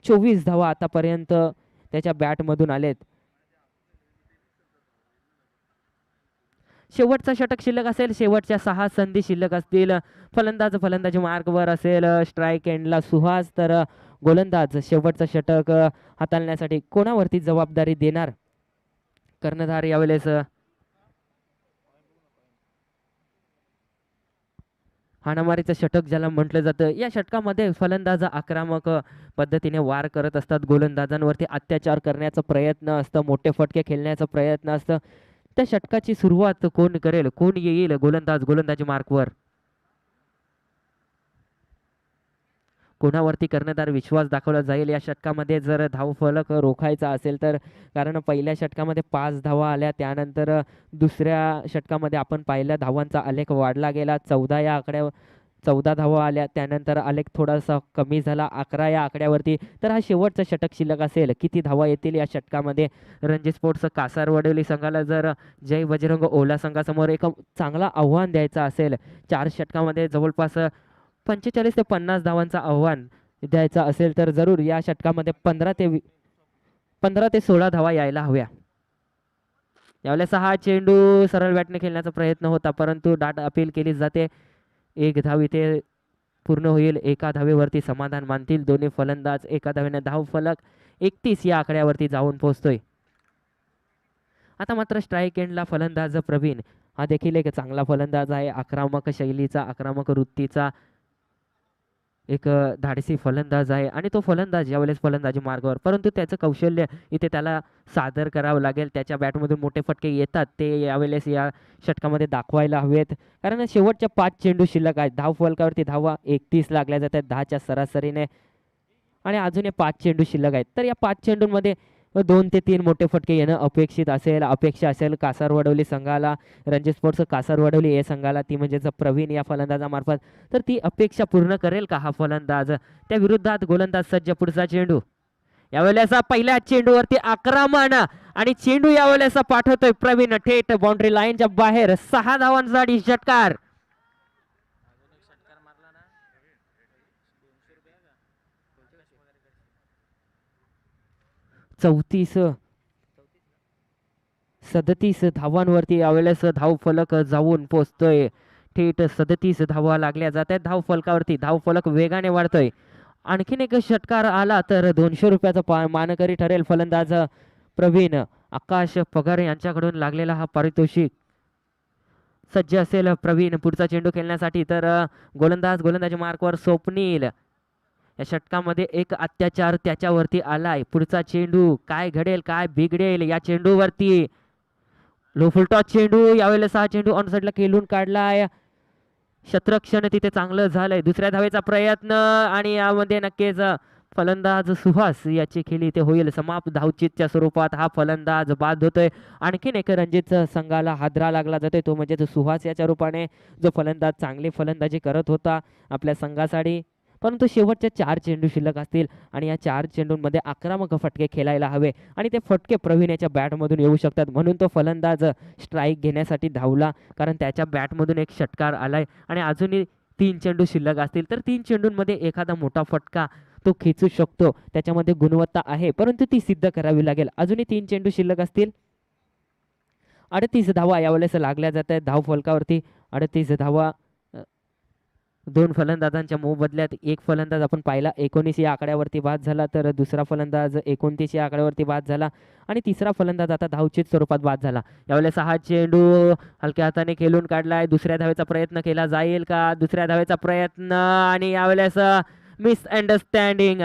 24 धावा आतापर्यंत त्याच्या बॅटमधून आलेत. शेवटचा षटक शिल्लक असेल, शेवटच्या 6 संधी शिल्लक असतील. फलंदाजी मार्कवर असेल. स्ट्राईक एंडला सुहास, तर गोलंदाज शेवटचा षटक हाताळण्यासाठी कोणावरती जबाबदारी देणार? कर्णधार यावेळेस हाणामारीचं षटक ज्याला म्हटलं जातं. या षटकामध्ये फलंदाज आक्रमक पद्धतीने वार करत असतात. गोलंदाजांवरती अत्याचार करण्याचा प्रयत्न असतं, मोठे फटके खेळण्याचा प्रयत्न असतं. त्या षटकाची सुरुवात कोण करेल, कोण येईल गोलंदाजी मार्कवर, कोणावरती कर्णधार विश्वास दाखवला जाईल या षटकामध्ये जर धावफलक रोखायचा असेल तर? कारण पहिल्या षटकामध्ये 5 धावा आल्या, त्यानंतर दुसऱ्या षटकामध्ये आपण पाहिल्या धावांचा आलेख वाढला गेला. 14 धावा आल्या, त्यानंतर आलेख थोडासा कमी झाला 11 या आकड्यावरती. तर हा शेवटचा षटक शिल्लक असेल. किती धावा येतील या षटकामध्ये? रणजी स्पोर्ट्स कासार वडवली संघाला जर जय बजरंग ओला संघासमोर एक चांगला आव्हान द्यायचं असेल, 4 षटकामध्ये जवळपास 45 ते 50 धावांचा आव्हान द्यायचा असेल तर जरूर या षटकामध्ये 15 ते 16 धावा यायला हव्या. यावेळेस हा चेंडू सरळ बॅटने खेळण्याचा प्रयत्न होता, परंतु डाट अपील केली जाते. एक धाव इथे पूर्ण होईल. एका धावेवरती समाधान मानतील दोन्ही फलंदाज. एका धावेने धाव फलक 31 या आकड्यावरती जाऊन पोहोचतोय. आता मात्र स्ट्राईक एंडला फलंदाज प्रवीण हा देखील एक चांगला फलंदाज आहे. आक्रमक शैलीचा, आक्रमक वृत्तीचा एक धाडसी फलंदाज आहे आणि तो फलंदाज यावेळेस फलंदाजी मार्गावर, परंतु त्याचं कौशल्य इथे त्याला सादर करावं लागेल. त्याच्या बॅटमधून मोठे फटके येतात, ते यावेळेस या षटकामध्ये दाखवायला हवेत. कारण शेवटच्या 5 चेंडू शिल्लक आहेत. धाव फलकावरती धावा 31 लागल्या जातात 10च्या सरासरीने आणि अजून 5 चेंडू शिल्लक आहेत. तर या 5 चेंडूंमध्ये 2 ते 3 मोठे फटके येणं अपेक्षा असेल कासार वडवली संघाला, रणजी स्पोर्ट्स कासार वडवली या संघाला, ती म्हणजेच प्रवीण या फलंदाजामार्फत. तर ती अपेक्षा पूर्ण करेल का हा फलंदाज? त्या विरोधात गोलंदाज सज्ज. पुढचा चेंडू यावेळेस पहिल्या चेंडूवरती आक्रमण आणि चेंडू यावेळेस पाठवतोय प्रवीण थेट बाउंड्री लाईनच्या बाहेर. 6 धावांसाठी षटकार. चौतीस 37 धावांवरती यावेळेस धाव फलक जाऊन पोहोचतोय. थेट 37 धावा लागल्या जात आहेत धाव फलकावरती. धाव फलक वेगाने वाढतोय. आणखीन एक षटकार आला तर 200 रुपयाचा मानकरी ठरेल. फलंदाज प्रवीण आकाश पगार यांच्याकडून लागलेला हा पारितोषिक. सज्ज असेल प्रवीण पुढचा चेंडू खेळण्यासाठी. तर गोलंदाजी मार्कवर स्वप्नील. या षटकामध्ये एक अत्याचार त्याच्यावरती आलाय. पुढचा चेंडू काय घडेल, काय बिघडेल या चेंडूवरती? लो फुलटॉस चेंडू. यावेळेस हा चेंडू ऑन साईडला खेळून काढलाय. क्षेत्ररक्षण तिथे चांगलं झालंय. दुसऱ्या धावेचा प्रयत्न आणि यामध्ये नक्कीच फलंदाज सुहास याची खेळी इथे होईल समाप्त. धावचीतच्या स्वरूपात हा फलंदाज बाद होतोय. आणखीन एक रणजित संघाला हादरा लागला जातोय, तो म्हणजे सुहास याच्या रूपाने जो फलंदाज चांगली फलंदाजी करत होता आपल्या संघासाठी, परंतु शेवटचे 4 चेंडू शिल्लक असतील आणि या 4 चेंडूंमध्ये आक्रमक फटके खेळायला हवे आणि ते फटके प्रवीण याच्या बॅटमधून येऊ शकतात. म्हणून तो फलंदाज स्ट्राईक घेण्यासाठी धावला, कारण त्याच्या बॅटमधून एक षटकार आलाय आणि अजूनही 3 चेंडू शिल्लक असतील तर 3 चेंडूंमध्ये एखादा मोठा फटका तो खेचू शकतो. त्याच्यामध्ये गुणवत्ता आहे, परंतु ती सिद्ध करावी लागेल. अजूनही 3 चेंडू शिल्लक असतील. 38 धावा यावेळेस लागल्या जात आहेत धाव फलकावरती. 38 धावा. 2 फलंदाजांच्या मोबदल्यात एक फलंदाज आपण पाहिला 19 या आकड्यावरती बाद झाला, तर दुसरा फलंदाज 29 या आकड्यावरती बाद झाला आणि तिसरा फलंदाज आता धावचीत स्वरूपात बाद झाला. यावेळेस हा चेंडू हलक्या हाताने खेळून काढलाय. दुसऱ्या धावेचा प्रयत्न केला जाईल का? दुसऱ्या धावेचा प्रयत्न आणि यावेळेस मिसअंडरस्टँडिंग.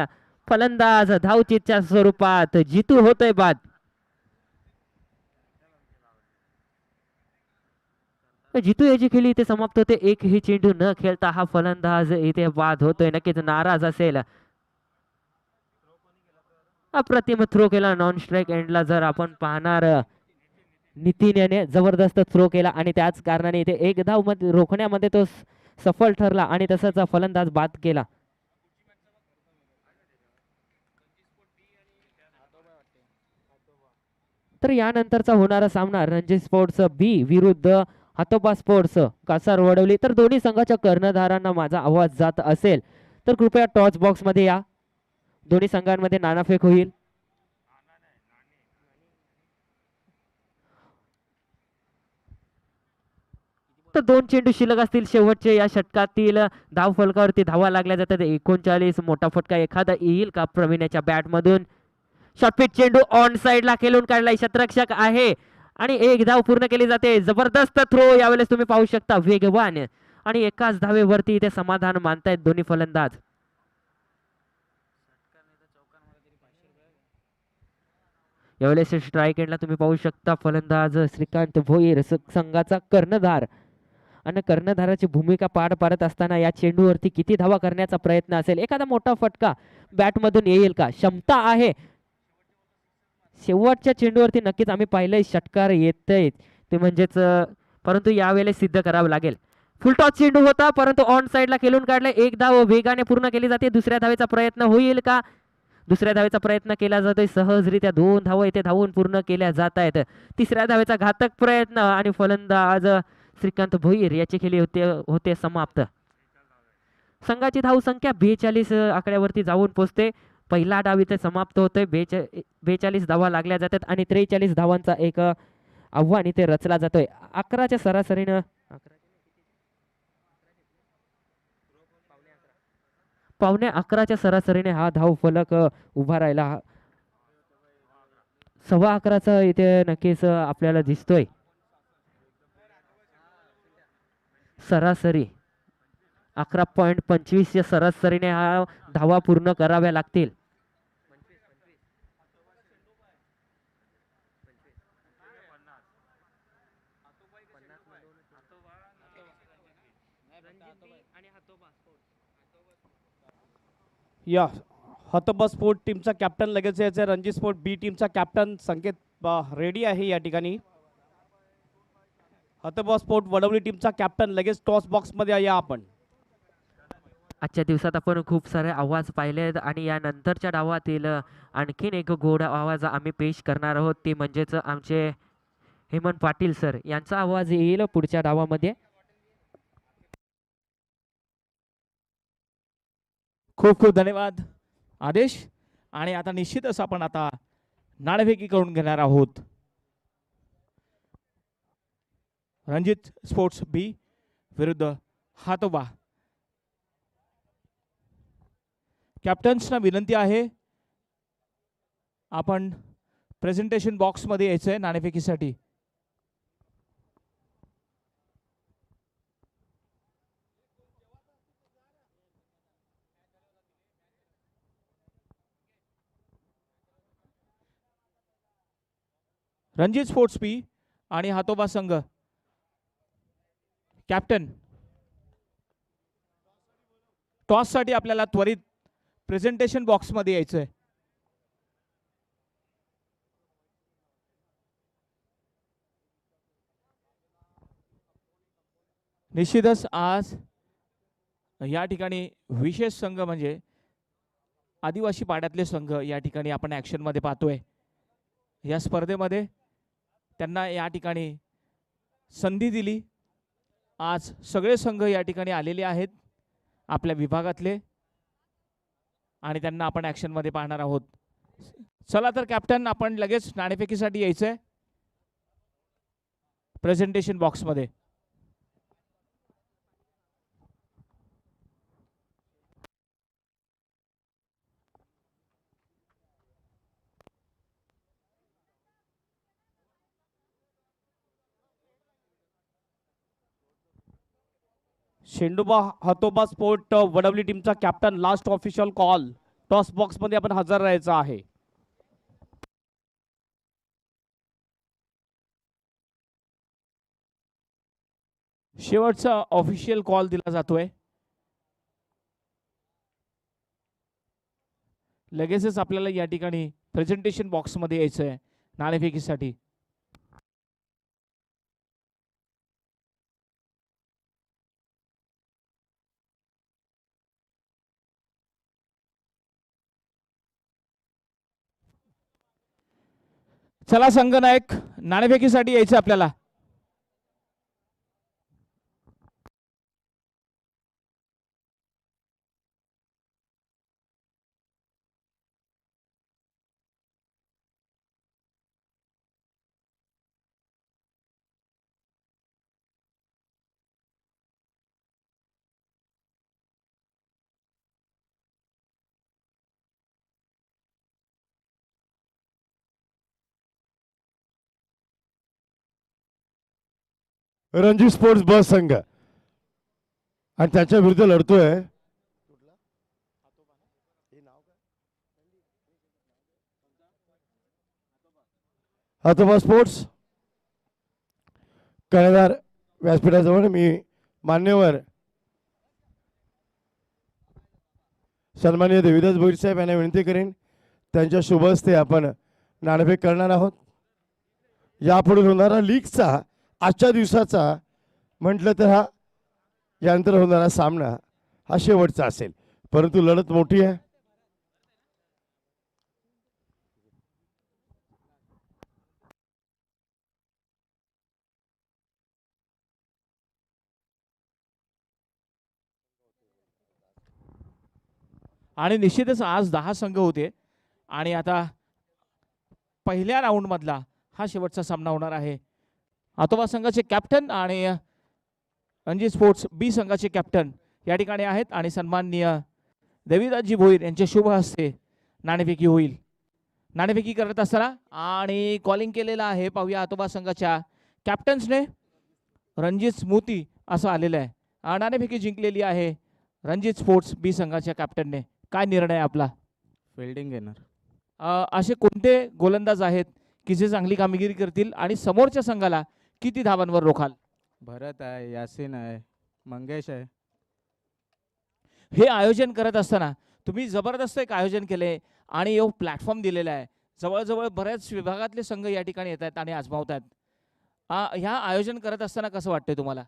फलंदाज धावचीतच्या स्वरूपात जितू होतोय बाद. जितू याची खेळी इथे समाप्त होते. एकही चेंडू न खेळता हा फलंदाज इथे बाद होतोय. नक्कीच नाराज असेल. अप्रतिम थ्रो केला नॉन स्ट्राईक एंडला. जर आपण पाहणार नितीन याने जबरदस्त थ्रो केला आणि त्याच कारणाने इथे एक धाव मध्ये रोखण्यामध्ये तो सफल ठरला आणि तसंच फलंदाज बाद केला. तर यानंतरचा होणारा सामना रणजी स्पोर्ट्स बी विरुद्ध हातोबा स्पोर्ट्स कासार वडवली. तर दोन्ही संघाच्या कर्णधारांना माझा आवाज जात असेल तर कृपया टॉच बॉक्स मध्ये या. दोन्ही संघांमध्ये नाणेफेक होईल. तर 2 चेंडू शिल्लक असतील. शेवटचे या षटकातील धाव फलकावरती धावा लागल्या जातात. 39 मोठा फटका एखादा येईल का प्रवीणाच्या बॅट मधून? शॉर्टपिच चेंडू ऑन साइडला खेळून काढलाय. क्षेत्ररक्षक आहे आणि एक धाव पूर्ण केली जाते. जबरदस्त थ्रो यावेळेस तुम्ही पाहू शकता. वेगवान आणि एकाच धावेवरती इथे समाधान मानतायत दोन्ही फलंदाज. यावेळेस स्ट्राईक एंडला तुम्ही पाहू शकता फलंदाज श्रीकांत भोईर संघाचा कर्णधार आणि कर्णधाराची भूमिका पार पाडत असताना या चेंडूवरती किती धावा करण्याचा प्रयत्न असेल? एखादा मोठा फटका बॅटमधून येईल का? क्षमता आहे. शेवटच्या चेंडूवरती नक्कीच आम्ही पाहिलंय षटकार येतय ते म्हणजेच, परंतु यावेळेस सिद्ध करावं लागेल. फुलटॉस चेंडू होता परंतु ऑन साइडला खेळून काढले. एक धाव वेगाने पूर्ण केली जाते. दुसऱ्या धावेचा प्रयत्न होईल का? दुसऱ्या धावेचा प्रयत्न केला जातोय. सहजरित्या 2 धावा इथे धावून पूर्ण केल्या जात आहेत. तिसऱ्या धावेचा घातक प्रयत्न आणि फलंदाज श्रीकांत भोईर याची खेळी होते समाप्त. संघाची धाव संख्या 42 आकड्यावरती जाऊन पोहोचते. पहिला डाव इथे समाप्त होतोय. 42 धावा लागल्या जातात आणि 43 धावांचा एक आव्हान इथे रचला जातोय. 11च्या सरासरीनं पावणे 11च्या सरासरीने हा धाव फलक उभा राहिला. 11:15 इथे नक्कीच आपल्याला दिसतोय. सरासरी 11.25 या सरासरीने हा धावा पूर्ण कराव्या लागतील. या हातोबा स्पोर्ट टीमचा कॅप्टन लगेच यायचा. रणजी स्पोर्ट बी टीमचा कॅप्टन संकेत रेडी आहे या ठिकाणी. हातोबा स्पोर्ट वडवली टीमचा कॅप्टन लगेच टॉस बॉक्स मध्ये या आपण. आजच्या दिवसात आपण खूप सारे आवाज पाहिले आहेत आणि या नंतरच्या डावातील आणखीन एक गोड आवाज आम्ही पेश करणार आहोत. ते म्हणजेच आमचे हेमंत पाटील सर यांचा आवाज येईल पुढच्या डावामध्ये. खूप खूप धन्यवाद आदेश. आणि आता निश्चितच आपण आता नाणेफेकी करून घेणार आहोत. रणजित स्पोर्ट्स बी विरुद्ध हातोबा. कॅप्टन्सना विनंती आहे आपण प्रेझेंटेशन बॉक्स मध्ये यायचंय नाणेफेकीसाठी. रणजित स्पोर्ट्स बी आणि हातोबा संघ कॅप्टन टॉस साठी आपल्याला त्वरित प्रेझेंटेशन बॉक्स मध्ये यायचंय. निश्चितच आज या ठिकाणी विशेष संघ म्हणजे आदिवासी पाड्यातले संघ या ठिकाणी आपण ॲक्शनमध्ये पाहतोय. या स्पर्धेमध्ये त्यांना या ठिकाणी संधी दिली. आज सगळे संघ या ठिकाणी आलेले आहेत आपल्या विभागातले आणि त्यांना आपण ॲक्शनमध्ये पाहणार आहोत. चला तर कॅप्टन, आपण लगेच नाणेफेकीसाठी यायचंय प्रेझेंटेशन बॉक्समध्ये. शेंडोबा हातोबा स्पोर्ट वडवली टीमचा captain last official call. Toss box मध्ये आपण हजर राहायचं आहे. शेवटचा ऑफिशियल कॉल दिला जातोय. लगेचच आपल्याला या ठिकाणी प्रेझेंटेशन बॉक्समध्ये यायचं आहे नाणेफेकीसाठी. चला संघनायक, नाणेफेकीसाठी यायचं आपल्याला. रणजी स्पोर्ट्स ब संघ आणि त्याच्या विरुद्ध लढतोय हातोबा स्पोर्ट्स कर्णधार व्यासपीठाजवळ. मी मान्यवर सन्माननीय देवीदास भोईर साहेब यांना विनंती करेन, त्यांच्या शुभ हस्ते आपण नाणेफेक करणार आहोत. यापुढे होणारा लीगचा आजच्या दिवसाचा म्हटलं तर हा यानंतर होणारा सामना हा शेवटचा असेल, परंतु लढत मोठी आहे. आणि निश्चितच आज 10 संघ होते आणि आता पहिल्या राऊंड मधला हा शेवटचा सामना होणार आहे. आतोबा संघाचे कॅप्टन आणि रणजी स्पोर्ट्स बी संघाचे कॅप्टन या ठिकाणी आहेत आणि सन्माननीय देवीदासजी भोईर यांच्या शुभ हस्ते नाणेफेकी होईल. नाणेफेकी करत असताना आणि कॉलिंग केलेलं आहे, पाहूया आतोबा संघाच्या कॅप्टन्सने रणजित मोती असं आलेलं आहे. नाणेफेकी जिंकलेली आहे रणजित स्पोर्ट्स बी संघाच्या कॅप्टनने. काय निर्णय आहे आपला? फिल्डिंग घेणार. असे कोणते गोलंदाज आहेत की जे चांगली कामगिरी करतील आणि समोरच्या संघाला किती धावांवर रोखाल? भरत आहे, यासीन आहे, मंगेश आहे. हे आयोजन करत असताना तुम्ही जबरदस्त एक आयोजन केले आणि यो प्लॅटफॉर्म दिलेला आहे. जवळजवळ बऱ्याच विभागातले संघ या ठिकाणी येत आहेत आणि आजमावत आहेत. ह्या आयोजन करत असताना कसं वाटतंय तुम्हाला?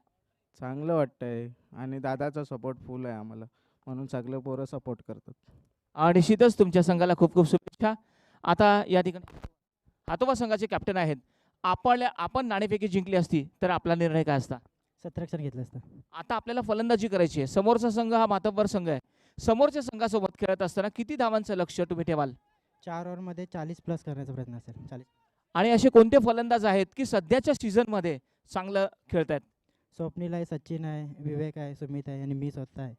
चांगलं वाटतंय आणि दादाचा सपोर्ट फुल आहे आम्हाला, म्हणून सगळे पोरं सपोर्ट करतात. निश्चितच तुमच्या संघाला खूप खूप शुभेच्छा. आता या ठिकाणी हातोबा संघाचे कॅप्टन आहेत. आपण नाणेफेकी जिंकली असती तर आपला निर्णय काय असता? क्षेत्ररक्षण घेतलं असतं. आता आपल्याला फलंदाजी करायची आहे. समोरचा संघ हा मातब्बर संघ आहे. समोरच्या संघासोबत खेळत असताना किती धावांचं लक्ष तुम्ही ठेवाल? 4 ओव्हरमध्ये 40 प्लस करण्याचा प्रयत्न असेल. 40. आणि असे कोणते फलंदाज आहेत की सध्याच्या सीझनमध्ये चांगलं खेळत आहेत? स्वप्नील आहे, सचिन आहे, विवेक आहे, सुमित आहे आणि मी स्वतः आहे.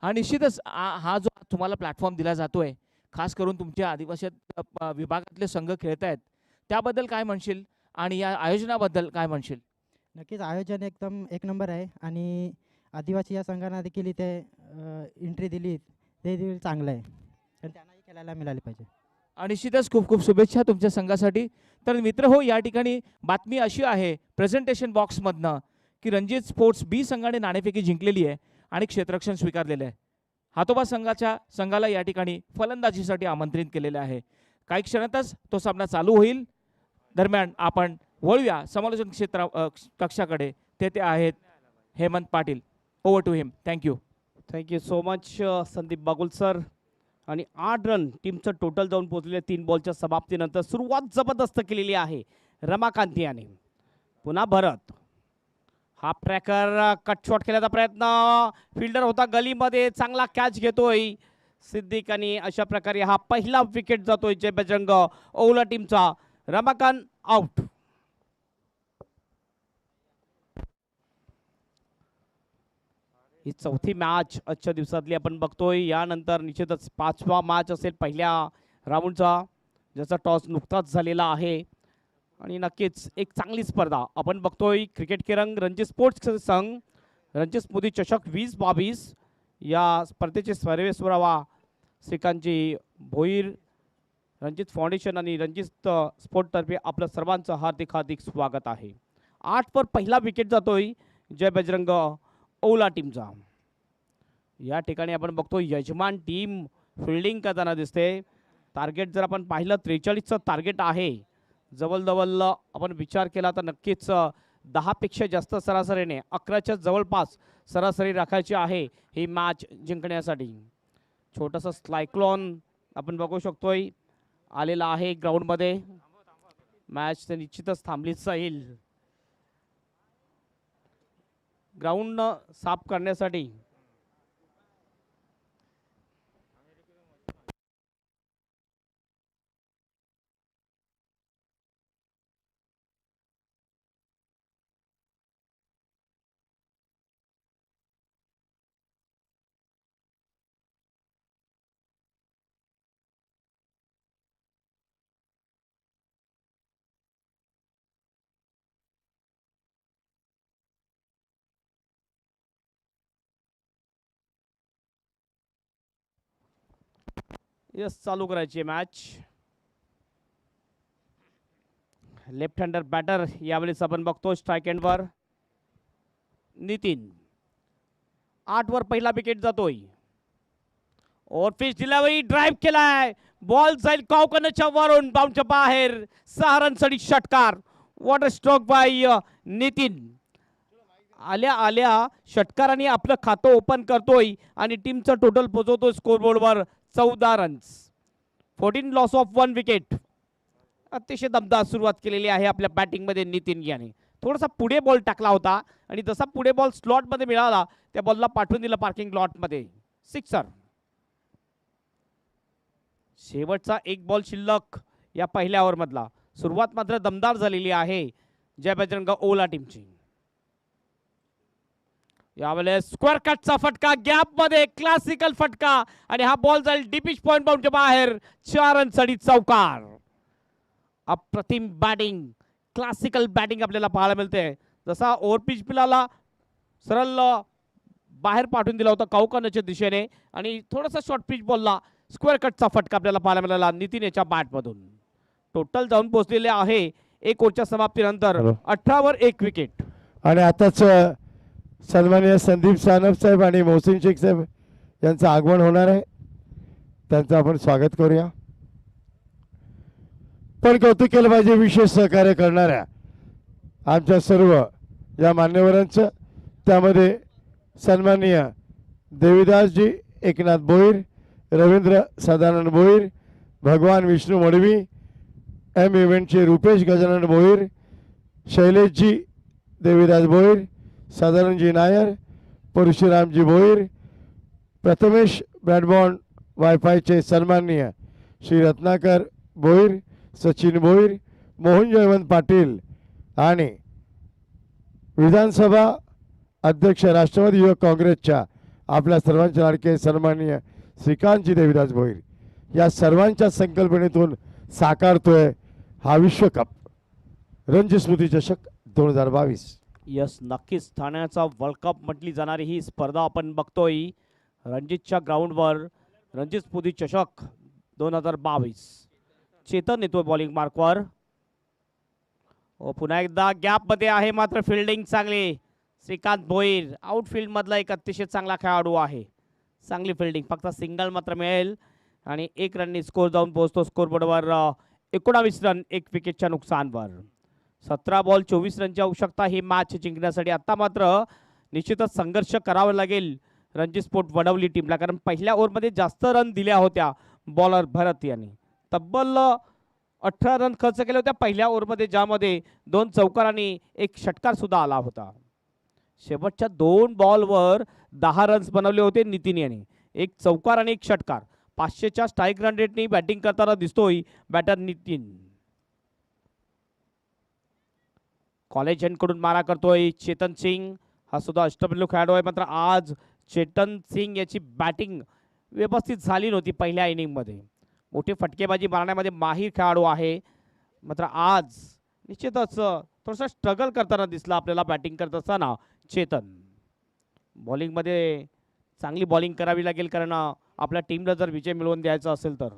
आणि निश्चितच हा जो तुम्हाला प्लॅटफॉर्म दिला जातोय, खास करून तुमच्या आदिवासी विभागातले संघ खेळत आहेत, त्याबद्दल काय म्हणशील आणि या आयोजनाबद्दल काय म्हणशील? नक्कीच आयोजन एकदम एक नंबर आहे आणि आदिवासी या संघांना देखील इथे एंट्री दिली ते देखील चांगलं आहे आणि त्यांनाही खेळायला मिळाली पाहिजे. आणि निश्चितच खूप खूप शुभेच्छा तुमच्या संघासाठी. तर मित्र हो, या ठिकाणी बातमी अशी आहे प्रेझेंटेशन बॉक्समधनं की रणजित स्पोर्ट्स बी संघाने नाणेफेकी जिंकलेली आहे आणि क्षेत्ररक्षण स्वीकारलेलं आहे. हातोबा संघाला या ठिकाणी फलंदाजीसाठी आमंत्रित केलेले आहे. काही क्षणातच तो सामना चालू होईल. दरम्यान आपण वळूया समालोचन कक्षाकडे. तेथे आहेत Hemant Patil. Over to him. Thank you. Thank you so much Sandeep Bagul sir. आणि 8 रन टीमचं टोटल जाऊन पोहोचलेले 3 बॉलच्या समाप्तीनंतर. सुरुवात जबरदस्त केलेली आहे रमाकांत याने. पुन्हा भरत. हाफ ट्रॅकर कट शॉट केल्याचा प्रयत्न. फिल्डर होता गलीमध्ये, चांगला कॅच घेतोय सिद्दीक आणि अशा प्रकारे हा पहिला विकेट जातोय जय बजरंग ओवला टीमचा. रमाकांत आउट. ही चौथी मॅच आजच्या दिवसातली आपण बघतोय. यानंतर निश्चितच 5वा मॅच असेल पहिल्या राऊंडचा, ज्याचा टॉस नुकताच झालेला आहे. आणि नक्कीच एक चांगली स्पर्धा आपण बघतोय. क्रिकेट के रंग रणजी स्पोर्ट्स संघ रणजी स्मृती चषक 2022 या स्पर्धेचे सर्वेसरावा श्रीकांतजी भोईर, रणजित फाउंडेशन आणि रणजित स्पोर्टतर्फे आपलं सर्वांचं हार्दिक हार्दिक स्वागत आहे. 8 वर पहिला विकेट जातोय जय बजरंग ओला टीमचा. या ठिकाणी आपण बघतो यजमान टीम फिल्डिंग करताना दिसते. टार्गेट जर आपण पाहिलं 43चं टार्गेट आहे. जवळजवळ आपण विचार केला तर नक्कीच 10 पेक्षा जास्त सरासरीने 11च्या जवळपास सरासरी राखायची आहे ही मॅच जिंकण्यासाठी. छोटंसं सायक्लॉन आपण बघू शकतोय आलेला आहे ग्राउंडमध्ये. मॅच तर निश्चितच थांबलीच जाईल. ग्राउंड साफ करण्यासाठी यस चालू करायची मॅच. लेफ्ट हँडर बॅटर यावेळेस आपण बघतो स्ट्राईक एंडवर नितीन. 8 वर पहिला विकेट जातोय. और फिश डिलिव्हरी ड्राईव्ह केलाय. बॉल जाईल कॉकनच्या वरून बाउंडच्या बाहेर. 6 रनसाठी षटकार. Water stroke by Nitin. आल्या आल्या षटकाराने आपलं खातं ओपन करतोय आणि टीमचं टोटल पोहोचवतोय स्कोरबोर्डवर 14 रन्स. 14 loss of 1 wicket. अतिशय दमदार सुरुवात केलेली आहे आपल्या बॅटिंगमध्ये नितीन याने. थोडासा पुढे बॉल टाकला होता आणि जसा पुढे बॉल स्लॉटमध्ये मिळाला त्या बॉलला पाठवून दिलं पार्किंग लॉटमध्ये. सिक्सर. शेवटचा एक बॉल शिल्लक या पहिल्या ओव्हरमधला. सुरुवात मात्र दमदार झालेली आहे जय बजरंग ओला टीमची. यावेळेस स्क्वेअर कटचा फटका गॅप मध्ये क्लासिकल फटका आणि हा बॉल जाईल डीपिश पॉइंट बाउंडच्या बाहेर. 4 रनसाठी चौकार. अप्रतिम बॅटिंग, क्लासिकल बॅटिंग आपल्याला पाहायला मिळते. जसा ओव्हरपिच पिलाला सरळ बाहेर पाठवून दिला होता कौकानच्या दिशेने आणि थोडासा शॉर्ट पिच बॉलला स्क्वेअर कटचा फटका आपल्याला पाहायला मिळाला नितीन याच्या बॅटमधून. टोटल जाऊन पोहोचलेले आहे 1 ओव्हरच्या समाप्तीनंतर 18 वर 1 विकेट. आणि आताच सन्माननीय संदीप सानप साहेब आणि मोहसिन शेख साहेब यांचं आगमन होणार आहे. त्यांचं आपण स्वागत करूया. पण कौतुक केलं पाहिजे विशेष सहकार्य करणाऱ्या आमच्या सर्व या मान्यवरांचं. त्यामध्ये सन्माननीय देवीदासजी एकनाथ भोईर, रवींद्र सदानंद भोईर, भगवान विष्णू मडवी, एम इव्हेंटचे रुपेश गजानन भोईर, शैलेशजी देवीदास भोईर, सदानंदजी नायर, परशुरामजी भोईर, प्रथमेश ब्रॅडबॉन्ड वायफायचे सन्माननीय श्री रत्नाकर भोईर, सचिन भोईर, मोहन जयवंत पाटील आणि विधानसभा अध्यक्ष राष्ट्रवादी युवक काँग्रेसच्या आपल्या सर्वांचे लाडके सन्माननीय श्रीकांतजी देवीदास भोईर या सर्वांच्या संकल्पनेतून साकारतोय हा विश्वकप रणजी स्मृती चषक 2022. यस नक्कीच ठाण्याचा वर्ल्ड कप म्हटली जाणारी ही स्पर्धा आपण बघतोय रणजितच्या ग्राउंडवर. रणजित स्मृती चषक 2022. चेतन येतोय बॉलिंग मार्कवर. पुन्हा एकदा गॅपमध्ये आहे मात्र फिल्डिंग चांगली. श्रीकांत भोईर आउटफील्ड मधला एक अतिशय चांगला खेळाडू आहे. चांगली फिल्डिंग. फक्त सिंगल मात्र मिळेल आणि 1 रननी स्कोर जाऊन पोहोचतो स्कोरबोर्डवर 19 रन 1 विकेटच्या नुकसानवर. 17 बॉल 24 रनची आवश्यकता ही मॅच जिंकण्यासाठी. आता मात्र निश्चितच संघर्ष करावा लागेल रणजी स्पोर्ट वडवली टीमला, कारण पहिल्या ओव्हरमध्ये जास्त रन दिल्या होत्या बॉलर भरत यांनी. तब्बल 18 रन खर्च केले होते पहिल्या ओव्हरमध्ये, ज्यामध्ये 2 चौकार आणि 1 षटकार सुद्धा आला होता. शेवटच्या 2 बॉलवर 10 रन्स बनवले होते नितीन यांनी, 1 चौकार आणि 1 षटकार. 500च्या स्ट्राईक रन रेटनी बॅटिंग करताना दिसतोय बॅटर नितीन. कॉलेज कडून मारा करतोय चेतन सिंग, हा सुद्धा अष्टपैलू खेळाडू आहे. मात्र आज चेतन सिंग याची बॅटिंग व्यवस्थित झाली नव्हती पहिल्या इनिंगमध्ये. मोठे फटकेबाजी मारण्यामध्ये माहीर खेळाडू आहे, मात्र आज निश्चितच थोडंसं स्ट्रगल करताना दिसला आपल्याला बॅटिंग करत असताना चेतन. बॉलिंगमध्ये चांगली बॉलिंग करावी लागेल, कारण आपल्या टीमला जर विजय मिळवून द्यायचा असेल तर.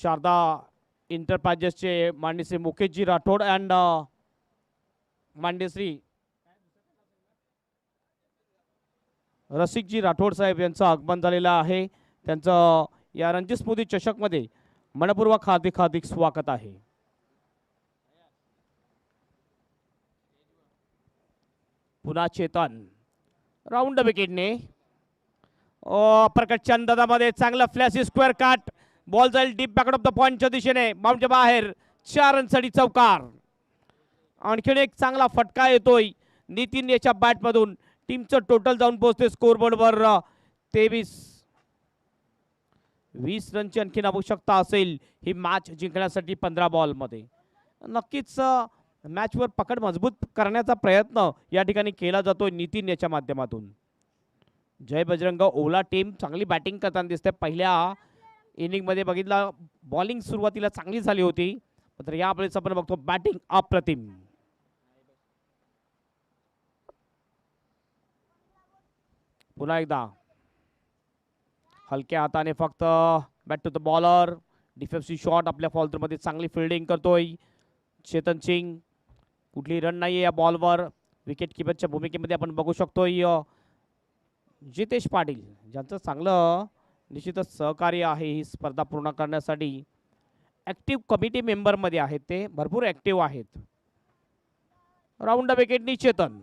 शारदा इंटरप्राइजेसचे मांडेश्री मुकेशजी राठोड अँड मांडेश्री रसिकजी राठोड साहेब यांचं आगमन झालेलं आहे. त्यांचं या रणजी स्मृती चषकमध्ये मनपूर्वक हार्दिक हार्दिक स्वागत आहे. पुन्हा चेतन राऊंड विकेटने प्रकट चंदनामध्ये चांगला फ्लॅशी स्क्वेअर काट, बॉल जाईल डीप बॅक ऑफ द पॉइंटच्या दिशेने, माउंटच्या बाहेर 4 रनसाठी चौकार. आणखीन एक चांगला फटका येतोय नितीन याच्या बॅटमधून. टीमचं टोटल जाऊन पोहोचते स्कोरबोर्डवर 20 रनची आणखीन आवश्यकता असेल ही मॅच जिंकण्यासाठी 15 बॉलमध्ये. नक्कीच मॅचवर पकड मजबूत करण्याचा प्रयत्न या ठिकाणी केला जातोय नितीन याच्या माध्यमातून. जय बजरंग ओला टीम चांगली बॅटिंग करताना दिसते. पहिल्या इनिंगमध्ये बघितला बॉलिंग सुरुवातीला चांगली झाली होती, मात्र यावेळेस आपण बघतो बॅटिंग अप्रतिम. पुन्हा एकदा हलक्या हाताने फक्त bat to the bowler, defensive shot आपल्या फॉल्टरमध्ये चांगली फिल्डिंग करतोय चेतन सिंग. कुठली रन नाही या बॉलवर. विकेट किपरच्या भूमिकेमध्ये आपण बघू शकतोय जितेश पाटील, ज्यांचं चांगलं निश्चितच सहकार्य आहे ही स्पर्धा पूर्ण करण्यासाठी. ॲक्टिव्ह कमिटी मेंबरमध्ये आहेत, ते भरपूर ॲक्टिव्ह आहेत. राऊंड विकेटनी चेतन.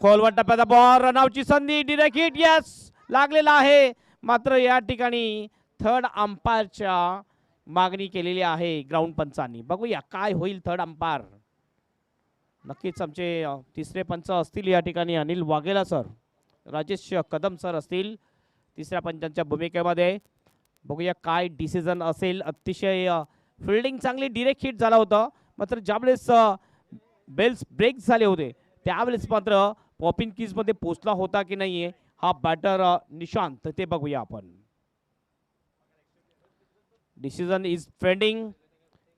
खोलवर टप्प्याचा बॉल, रनआउटची संधी, डिरेक्ट हिट, यस लागलेला आहे. मात्र या ठिकाणी थर्ड अंपायरच्या मागणी केलेली आहे ग्राउंड पंचांनी. बघूया काय होईल थर्ड अंपायर. नक्कीच आमचे तिसरे पंच असतील या ठिकाणी अनिल वाघेला सर, राजेश कदम सर असतील तिसऱ्या पंचांच्या भूमिकेमध्ये. बघूया काय डिसिजन असेल. अतिशय फिल्डिंग चांगली, डिरेक्ट हिट झाला होता, मात्र ज्यावेळेस बेल्स ब्रेक झाले होते त्यावेळेस मात्र पॉपिंग कीजमध्ये पोचला होता की नाहीये हा बॅटर निशांत, ते बघूया आपण. Decision is pending.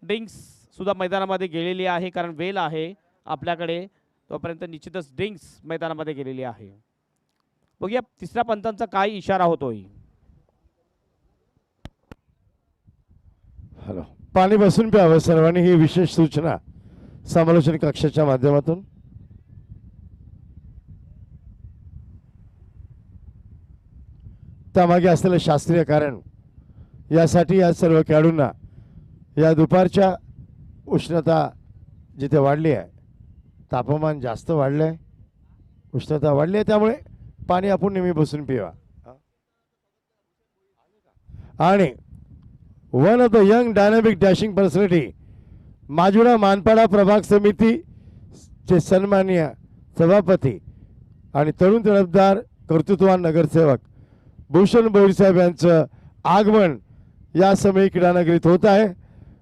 ड्रिंक्स सुद्धा मैदानामध्ये गेलेली आहे, कारण वेल आहे आपल्याकडे, तोपर्यंत निश्चितच ड्रिंक्स मैदानामध्ये गेलेली आहे. बघूया तिसऱ्या पंचांचा काय इशारा होतोय. हॅलो, पाणी बसून प्यावं सर्वांनी, ही विशेष सूचना समालोचन कक्षाच्या माध्यमातून. त्यामागे असलेलं शास्त्रीय कारण, यासाठी या सर्व खेळाडूंना या दुपारच्या उष्णता जिथे वाढली आहे, तापमान जास्त वाढलं आहे, उष्णता वाढली आहे, त्यामुळे पाणी आपण नेहमी बसून पिवा. आणि one of the young dynamic dashing personality Majura Manpada प्रभाग समिती चे सन्माननीय सभापती आणि तरुण तडफदार कर्तृत्ववान नगरसेवक भूषण बोईरसाहेब यांचं आगमन या समय क्रीडानगरीत होत आहे.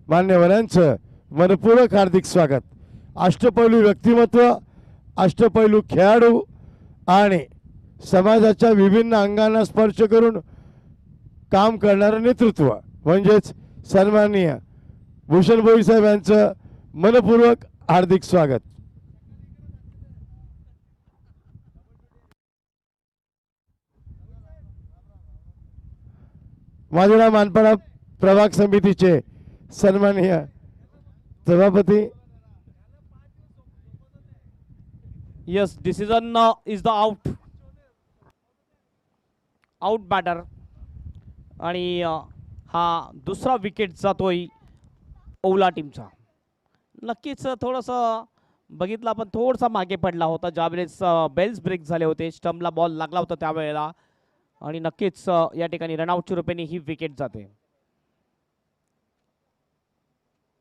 मान्यवरांचं मनपूर्वक हार्दिक स्वागत. अष्टपैलू व्यक्तिमत्व, अष्टपैलू खेळाडू आणि समाजाच्या विभिन्न अंगांना स्पर्श करून काम करणारं नेतृत्व म्हणजेच सन्माननीय भूषण बोईरसाहेब यांचं मनपूर्वक हार्दिक स्वागत. माजुरा मानपाडा प्रभाग समितीचे सन्माननीय सभापती. Yes, decision is the out batter. आणि हा दुसरा विकेट जातोय ओला टीमचा. नक्कीच थोडंसं बघितलं आपण थोडासा मागे पडला होता ज्यावेळेस बेल्स ब्रेक झाले होते, स्टंपला बॉल लागला होता त्यावेळेला आणि नक्कीच या ठिकाणी रनआउटच्या रूपाने ही विकेट जाते.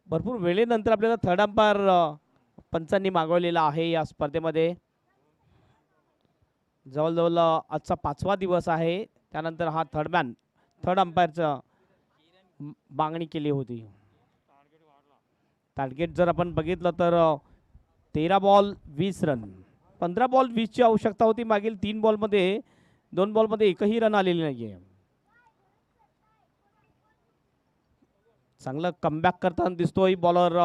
भरपूर वेळेनंतर आपल्याला थर्ड अंपायर पंचांनी मागवलेला आहे या स्पर्धेमध्ये. जवळजवळ आजचा 5वा दिवस आहे, त्यानंतर हा थर्ड अंपायरचं मागणी केली होती. टार्गेट जर आपण बघितलं तर 13 बॉल 20 रन, 15 बॉल 20 ची आवश्यकता होती. मागील 2 बॉलमध्ये एकही रन आलेली नाहीये. चांगलं कमबॅक करताना दिसतोय बॉलर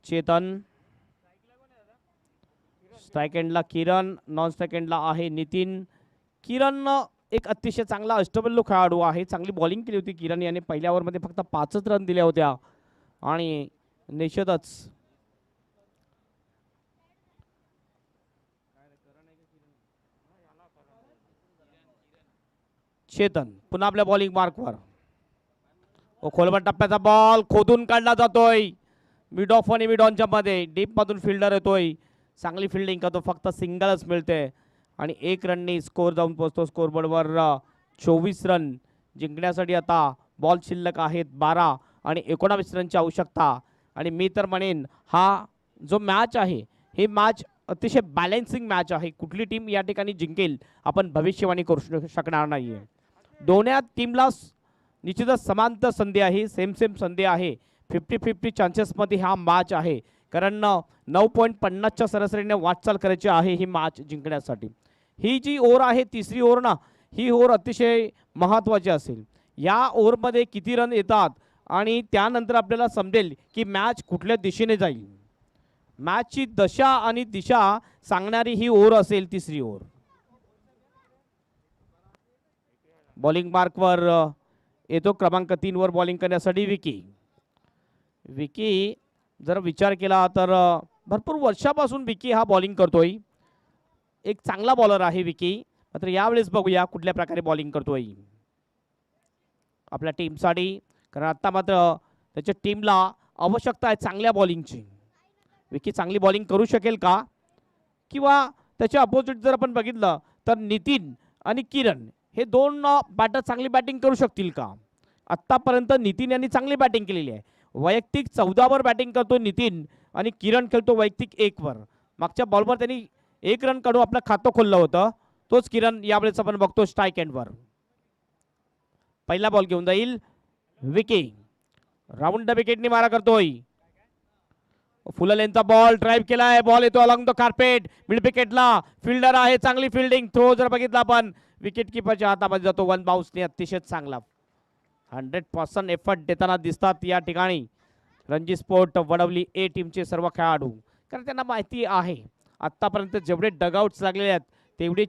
चेतन. स्ट्राईक एंडला किरण, नॉन स्ट्राईक एंडला आहे नितीन. किरण एक अतिशय चांगला अष्टबैलू खेळाडू आहे. चांगली बॉलिंग केली होती किरण याने. पहिल्या ओव्हरमध्ये फक्त 5च रन दिल्या होत्या आणि निश्चितच चेतन पुन्हा आपल्या बॉलिंग मार्कवर. खोलवर टप्प्याचा बॉल खोदून काढला जातोय मिड ऑफ आणि मिड ऑनच्या मध्ये. डीप मधून फिल्डर येतोय, चांगली फिल्डिंग करतो, फक्त सिंगलच मिळते आणि 1 रननी स्कोर जाऊन पोहोचतो स्कोरबोर्डवर. 24 रन जिंकण्यासाठी आता बॉल शिल्लक आहेत 12 आणि 19 रनची आवश्यकता. आणि मी तर म्हणेन हा जो मॅच आहे ही मॅच अतिशय बॅलेन्सिंग मॅच आहे. कुठली टीम या ठिकाणी जिंकेल आपण भविष्यवाणी करू शकणार नाहीये. दोन्ही टीमला निश्चितच समांतर संधी आहे, सेम संधी आहे. 50-50 चान्सेसमध्ये हा मॅच आहे, कारण 9.50च्या सरासरीने वाटचाल करायची आहे ही मॅच जिंकण्यासाठी. ही जी ओव्हर आहे तिसरी ओव्हर ना, ही ओव्हर अतिशय महत्त्वाची असेल. या ओव्हरमध्ये किती रन येतात आणि त्यानंतर आपल्याला समजेल की मॅच कुठल्या दिशेने जाईल. मॅचची दशा आणि दिशा सांगणारी ही ओव्हर असेल तिसरी ओव्हर. बॉलिंग मार्कवर येतो क्रमांक 3 वर बॉलिंग करण्यासाठी विकी. जर विचार केला तर भरपूर वर्षापासून विकी हा बॉलिंग करतोय. एक चांगला बॉलर आहे विकी. मात्र यावेळेस बघूया कुठल्या प्रकारे बॉलिंग करतोय आपल्या टीमसाठी, कारण आता मात्र त्याच्या टीमला आवश्यकता आहे चांगल्या बॉलिंगची. विकी चांगली बॉलिंग करू शकेल का, किंवा त्याच्या अपोजिट जर आपण बघितलं तर नितीन आणि किरण हे 2 बॅटर चांगली बॅटिंग करू शकतील का. आत्तापर्यंत नितीन यांनी चांगली बॅटिंग केलेली आहे. वैयक्तिक 14 वर बॅटिंग करतो नितीन आणि किरण खेळतो वैयक्तिक 1 वर. मागच्या बॉलवर त्यांनी 1 रन काढून आपलं खातं खोललं होतं. तोच किरण यावेळेस आपण बघतो स्ट्राईक एंडवर. पहिला बॉल घेऊन जाईल विकी. राऊंड द विकेटनी मारा करतोय. फुल लेनचा बॉल ड्राईव्ह केलाय, बॉल येतो अलॉंग द कार्पेट मिड विकेटला. फिल्डर आहे, चांगली फिल्डिंग. थ्रो जर बघितला आपण विकेट किपरच्या हातामध्ये जातो. 1 बाउन्सने अतिशय चांगला 100% एफर्ट देताना दिसतात या ठिकाणी रणजी स्पोर्ट वडवली ए टीमचे सर्व खेळाडू. कारण त्यांना माहिती आहे आत्तापर्यंत जेवढे डगआउट्स लागलेले आहेत तेवढे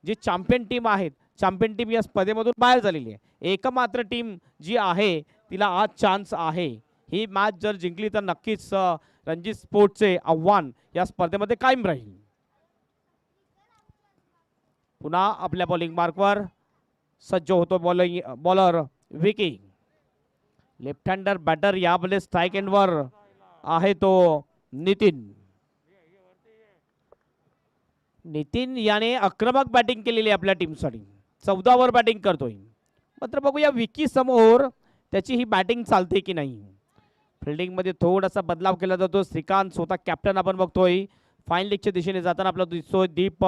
जी चॅम्पियन टीम आहेत, चॅम्पियन टीम या स्पर्धेमधून बाहेर झालेली आहे. एकमात्र टीम जी आहे तिला आज चान्स आहे. ही मॅच जर जिंकली तर नक्कीच रणजी स्पोर्टचे आव्हान या स्पर्धेमध्ये कायम राहील. पुन्हा आपल्या बॉलिंग मार्कवर सज्ज होतो bowler Vicky. Left hander batter यावेळेला स्ट्राईक एंडवर आहे तो नितीन याने आक्रमक बॅटिंग केलेली आहे आपल्या टीमसाठी. 14 वर बॅटिंग करतोय. मात्र बघूया विकी समोर त्याची ही बॅटिंग चालते की नाही. फिल्डिंग मध्ये थोडासा बदलाव केला जातो. श्रीकांत स्वतः कॅप्टन आपण बघतोय. फाईन लेगच्या दिशेने जाताना आपला दिसतोय. डीप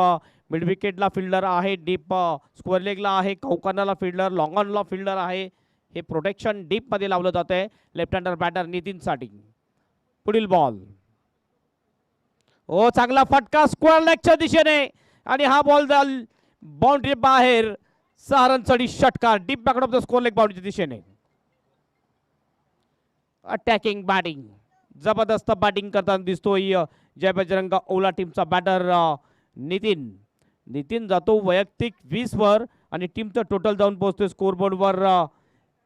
मिड विकेटला फिल्डर आहे, डीप स्क्वेअर लेगला आहे, कौकानाला फिल्डर, लॉंग ऑनला फिल्डर आहे. हे प्रोटेक्शन डीप मध्ये लावलं जात आहे लेफ्ट हँडर बॅटर नितीनसाठी. पुढील बॉल ओ चांगला फटका स्क्वेअर लेगच्या दिशेने आणि हा बॉल बाउंड्री बाहेर. 6 रनसाठी षटकार deep back of the square leg बाउंड्रीच्या दिशेने. अटॅकिंग बॅटिंग जबरदस्त बॅटिंग करताना दिसतोय जय बजरंग ओला टीमचा बॅटर नितीन जातो वैयक्तिक 20 वर आणि टीमचं टोटल जाऊन पोहोचतोय स्कोरबोर्डवर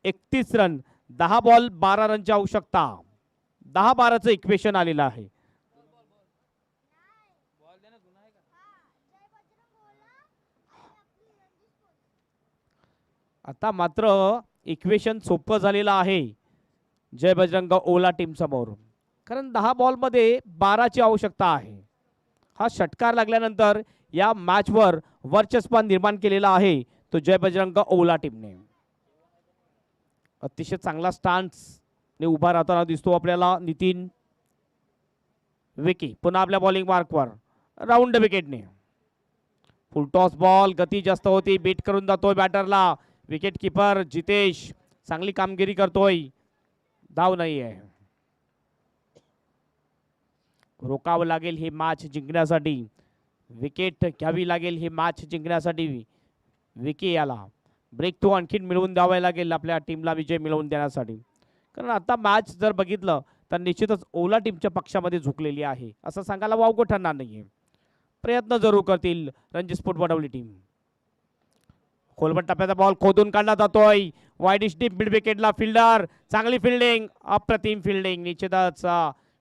31 रन. 10 बॉल 12 रनची आवश्यकता. 10-12चं इक्वेशन आलेलं आहे. आता मात्र इक्वेशन सोपं झालेलं आहे जय बजरंग ओला टीम समोर. कारण 10 बॉलमध्ये 12ची आवश्यकता आहे. हा षटकार लागल्यानंतर या मॅचवर वर्चस्व निर्माण केलेला आहे तो जय बजरंग ओला टीमने. अतिशय चांगला स्टान्स ने उभा राहताना दिसतो आपल्याला नितीन. विकी पुन्हा आपल्या बॉलिंग मार्कवर राऊंड विकेटने. फुल टॉस बॉल, गती जास्त होती, बीट करून जातोय बॅटरला. विकेट किपर जितेश चांगली कामगिरी करतोय, धाव नाही आहे. रोकावं लागेल ही मॅच जिंकण्यासाठी, विकेट घ्यावी लागेल ही मॅच जिंकण्यासाठी. विकी याला ब्रेक थ्रू आणखीन मिळवून द्यावा लागेल आपल्या टीमला विजय मिळवून देण्यासाठी. कारण आता मॅच जर बघितलं तर निश्चितच ओला टीमच्या पक्षामध्ये झुकलेली आहे असं सांगायला वावगं ठरणार नाहीये. प्रयत्न जरूर करतील रणजी स्पोर्ट वडवली टीम. खोलबट टप्प्याचा बॉल खोदून काढला जातोय, वाईडिश डीप मिड विकेटला. फिल्डर चांगली फिल्डिंग, अप्रतिम फिल्डिंग. निश्चितच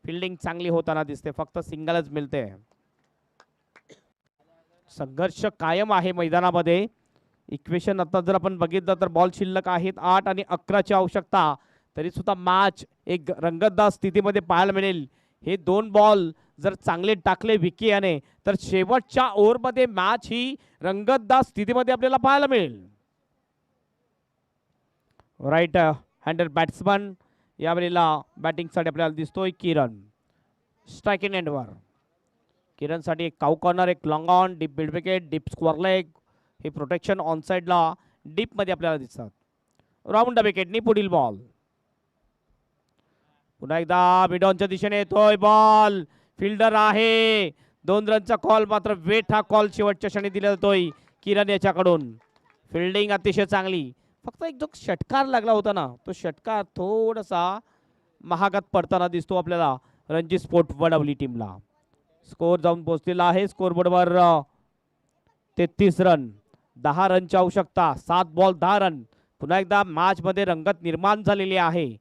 फिल्डिंग चांगली होताना दिसते, फक्त सिंगलच मिळते. संघर्ष कायम आहे मैदानामध्ये. इक्वेशन आता जर आपण बघितलं तर बॉल शिल्लक आहेत 8 आणि 11ची आवश्यकता, तरी सुद्धा मॅच एक रंगतदार स्थितीमध्ये पाहायला मिळेल. हे 2 बॉल जर चांगले टाकले विकी याने तर शेवटच्या ओव्हरमध्ये मॅच ही रंगतदार स्थितीमध्ये आपल्याला पाहायला मिळेल. राईट हँडर बॅट्समन यावेळेला बॅटिंगसाठी आपल्याला दिसतोय किरण. स्ट्रायकिंग एंडवर किरणसाठी एक काऊ कॉर्नर, एक long on, deep mid wicket, deep square leg. हे प्रोटेक्शन ऑन साइडला डीप मध्ये आपल्याला दिसतात. राऊंड विकेटनी पुढील बॉल. पुन्हा एकदा मिडॉनच्या दिशेने येतोय बॉल. फिल्डर आहे, 2 रनचा कॉल, मात्र वेट हा कॉल शेवटच्या क्षणी दिला जातोय किरण याच्याकडून. फिल्डिंग अतिशय चांगली, फक्त एक जो षटकार लागला होता ना तो षटकार थोडासा महागात पडताना दिसतो आपल्याला रणजी स्पोर्ट वडवली टीमला. स्कोर जाऊन पोहोचलेला आहे स्कोर बोर्डवर 33 रन, 10 रनची आवश्यकता, 7 बॉल 10 रन. पुन्हा एकदा मॅच मध्ये रंगत निर्माण झालेली आहे.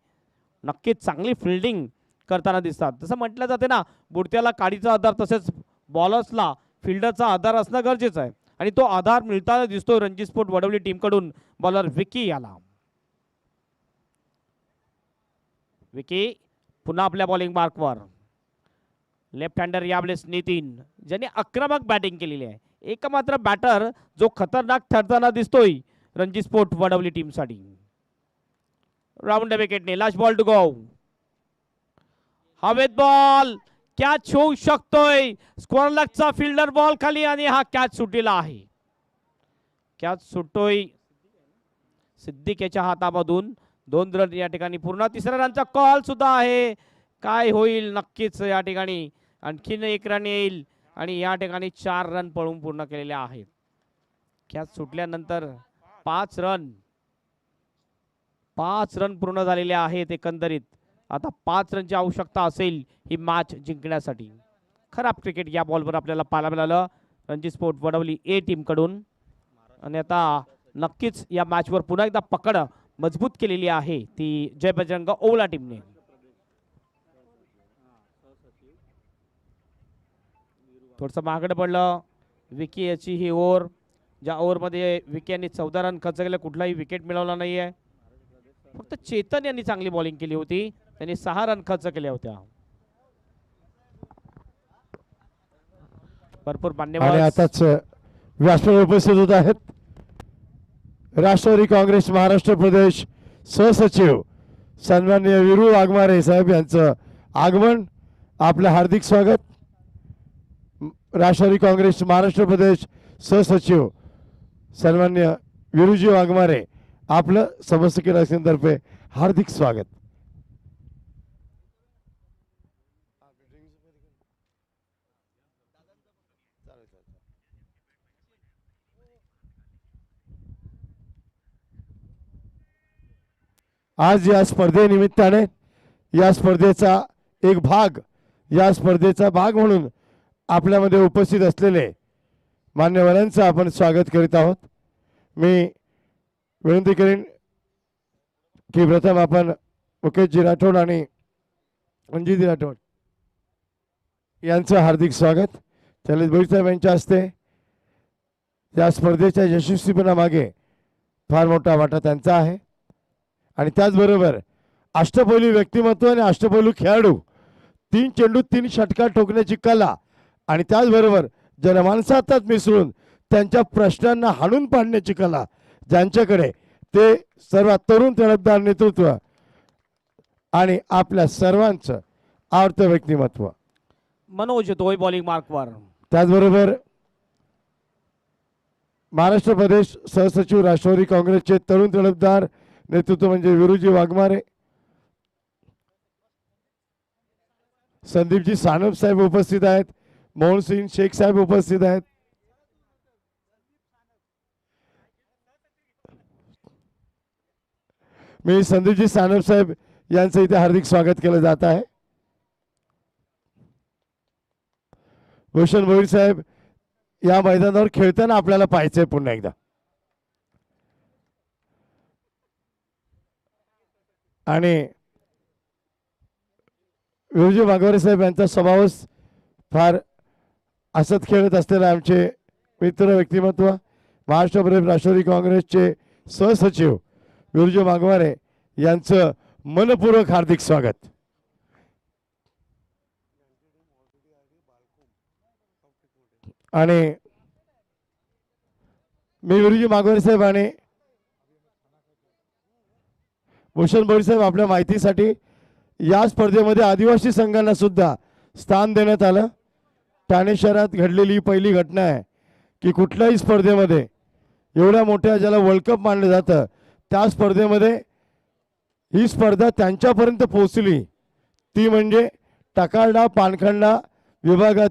नक्कीच चांगली फिल्डिंग करताना दिसतात. जसं म्हटलं जाते ना, बुडत्याला काडीचा आधार, तसेच बॉलर्सला फिल्डरचा आधार असणं गरजेचं आहे आणि तो आधार मिळताना दिसतो रणजी स्पोर्ट वडवली टीम कडून बॉलर विकी याला. विकी पुन्हा आपल्या बॉलिंग मार्कवर. लेफ्ट हँडर यावेळेस नितीन, ज्यांनी आक्रमक बॅटिंग केलेली आहे. एकमात्र बॅटर जो खतरनाक ठरताना दिसतोय रणजी स्पोर्ट वडवली टीमसाठी. राऊंड विकेटने लास्ट बॉल टू गो. हवेत बॉल, कॅच होऊ शकतोय. स्क्वेअर लेगचा फिल्डर बॉल खाली आणि हा कॅच सुटलेला आहे. कॅच सुटतोय सिद्दीक याच्या हातामधून. 2 रन या ठिकाणी पूर्ण. 3ऱ्या रनचा कॉल सुद्धा आहे. काय होईल नक्कीच या ठिकाणी आणखीन 1 रन येईल आणि या ठिकाणी 4 रन पळून पूर्ण केलेले आहेत. कॅच सुटल्यानंतर 5 रन पूर्ण झालेले आहेत एकंदरीत. आता 5 रनची आवश्यकता असेल ही मॅच जिंकण्यासाठी. खराब क्रिकेट या बॉलवर आपल्याला पाहायला मिळालं रणजी स्पोर्ट वडवली ए टीम कडून. आणि आता नक्कीच या मॅचवर पुन्हा एकदा पकड मजबूत केलेली आहे ती जय बजरंग ओला टीमने. थोडंसं महागडं पडलं विकी याची ही ओव्हर, ज्या ओव्हरमध्ये विकी यांनी 14 रन खर्च केले, कुठलाही विकेट मिळवला नाही आहे. फक्त चेतन यांनी चांगली बॉलिंग केली होती, त्यांनी 6 रन खर्च केल्या होत्या. भरपूर मान्यवर आताच व्यासपीठावर उपस्थित होत आहेत राष्ट्रवादी काँग्रेस महाराष्ट्र प्रदेश सहसचिव सन्माननीय वीरू वाघमारे साहेब यांचं आगमन. आपलं हार्दिक स्वागत. राष्ट्रवादी काँग्रेस महाराष्ट्र प्रदेश सहसचिव सन्माननीय वीरूजी वाघमारे, आपलं समस्त क्रीडातर्फे हार्दिक स्वागत. आज या स्पर्धेनिमित्ताने या स्पर्धेचा एक भाग, या स्पर्धेचा भाग म्हणून आपल्यामध्ये उपस्थित असलेले मान्यवरांचं आपण स्वागत करीत आहोत. मी विनंती करेन की प्रथम आपण मुकेशजी राठोड आणि अंजिती राठोड यांचं हार्दिक स्वागत. ललित भोईर साहेब यांच्या हस्ते या स्पर्धेच्या यशस्वीपणामागे फार मोठा वाटा त्यांचा आहे. आणि त्याचबरोबर अष्टपैलू व्यक्तिमत्व आणि अष्टपैलू खेळाडू 3 चेंडू 3 षटकार ठोकण्याची कला आणि त्याचबरोबर जनमानसात मिसळून त्यांच्या प्रश्नांना हाणून पाडण्याची कला ज्यांच्याकडे ते सर्वात तरुण तडफदार नेतृत्व आणि आपल्या सर्वांचं आवडतं व्यक्तिमत्व. मनोज येतोय बॉलिंग मार्कवर. त्याचबरोबर महाराष्ट्र प्रदेश सहसचिव राष्ट्रवादी काँग्रेसचे तरुण तडफदार नेतृत्व म्हणजे विरुजी वाघमारे, संदीपजी सानप साहेब उपस्थित आहेत, मोहनसिंग शेख साहेब उपस्थित आहेत. मी संदीपजी सानप साहेब यांचं इथे हार्दिक स्वागत केलं जात आहे. भूषण भोईर साहेब या मैदानावर खेळताना आपल्याला पाहायचंय पुन्हा एकदा. आणि विरुजी वाघमारे साहेब यांचा स्वभावच फार हसत खेळत असलेले आमचे मित्र व्यक्तिमत्व महाराष्ट्र प्रदेश राष्ट्रवादी काँग्रेसचे सहसचिव विरुजी वाघमारे यांचं मनपूर्वक हार्दिक स्वागत. आणि मी विरुजी वाघमारे साहेब आणि भूषण भोईर साहेब आपल्या माहितीसाठी या स्पर्धेमध्ये आदिवासी संघांना सुद्धा स्थान देण्यात आलं. ठाणे शहरात घडलेली ही पहिली घटना आहे की कुठल्याही स्पर्धेमध्ये एवढ्या मोठ्या ज्याला वर्ल्ड कप मानलं जातं त्या स्पर्धेमध्ये ही स्पर्धा त्यांच्यापर्यंत पोहोचली ती म्हणजे टकाळडा पानखंडा विभागात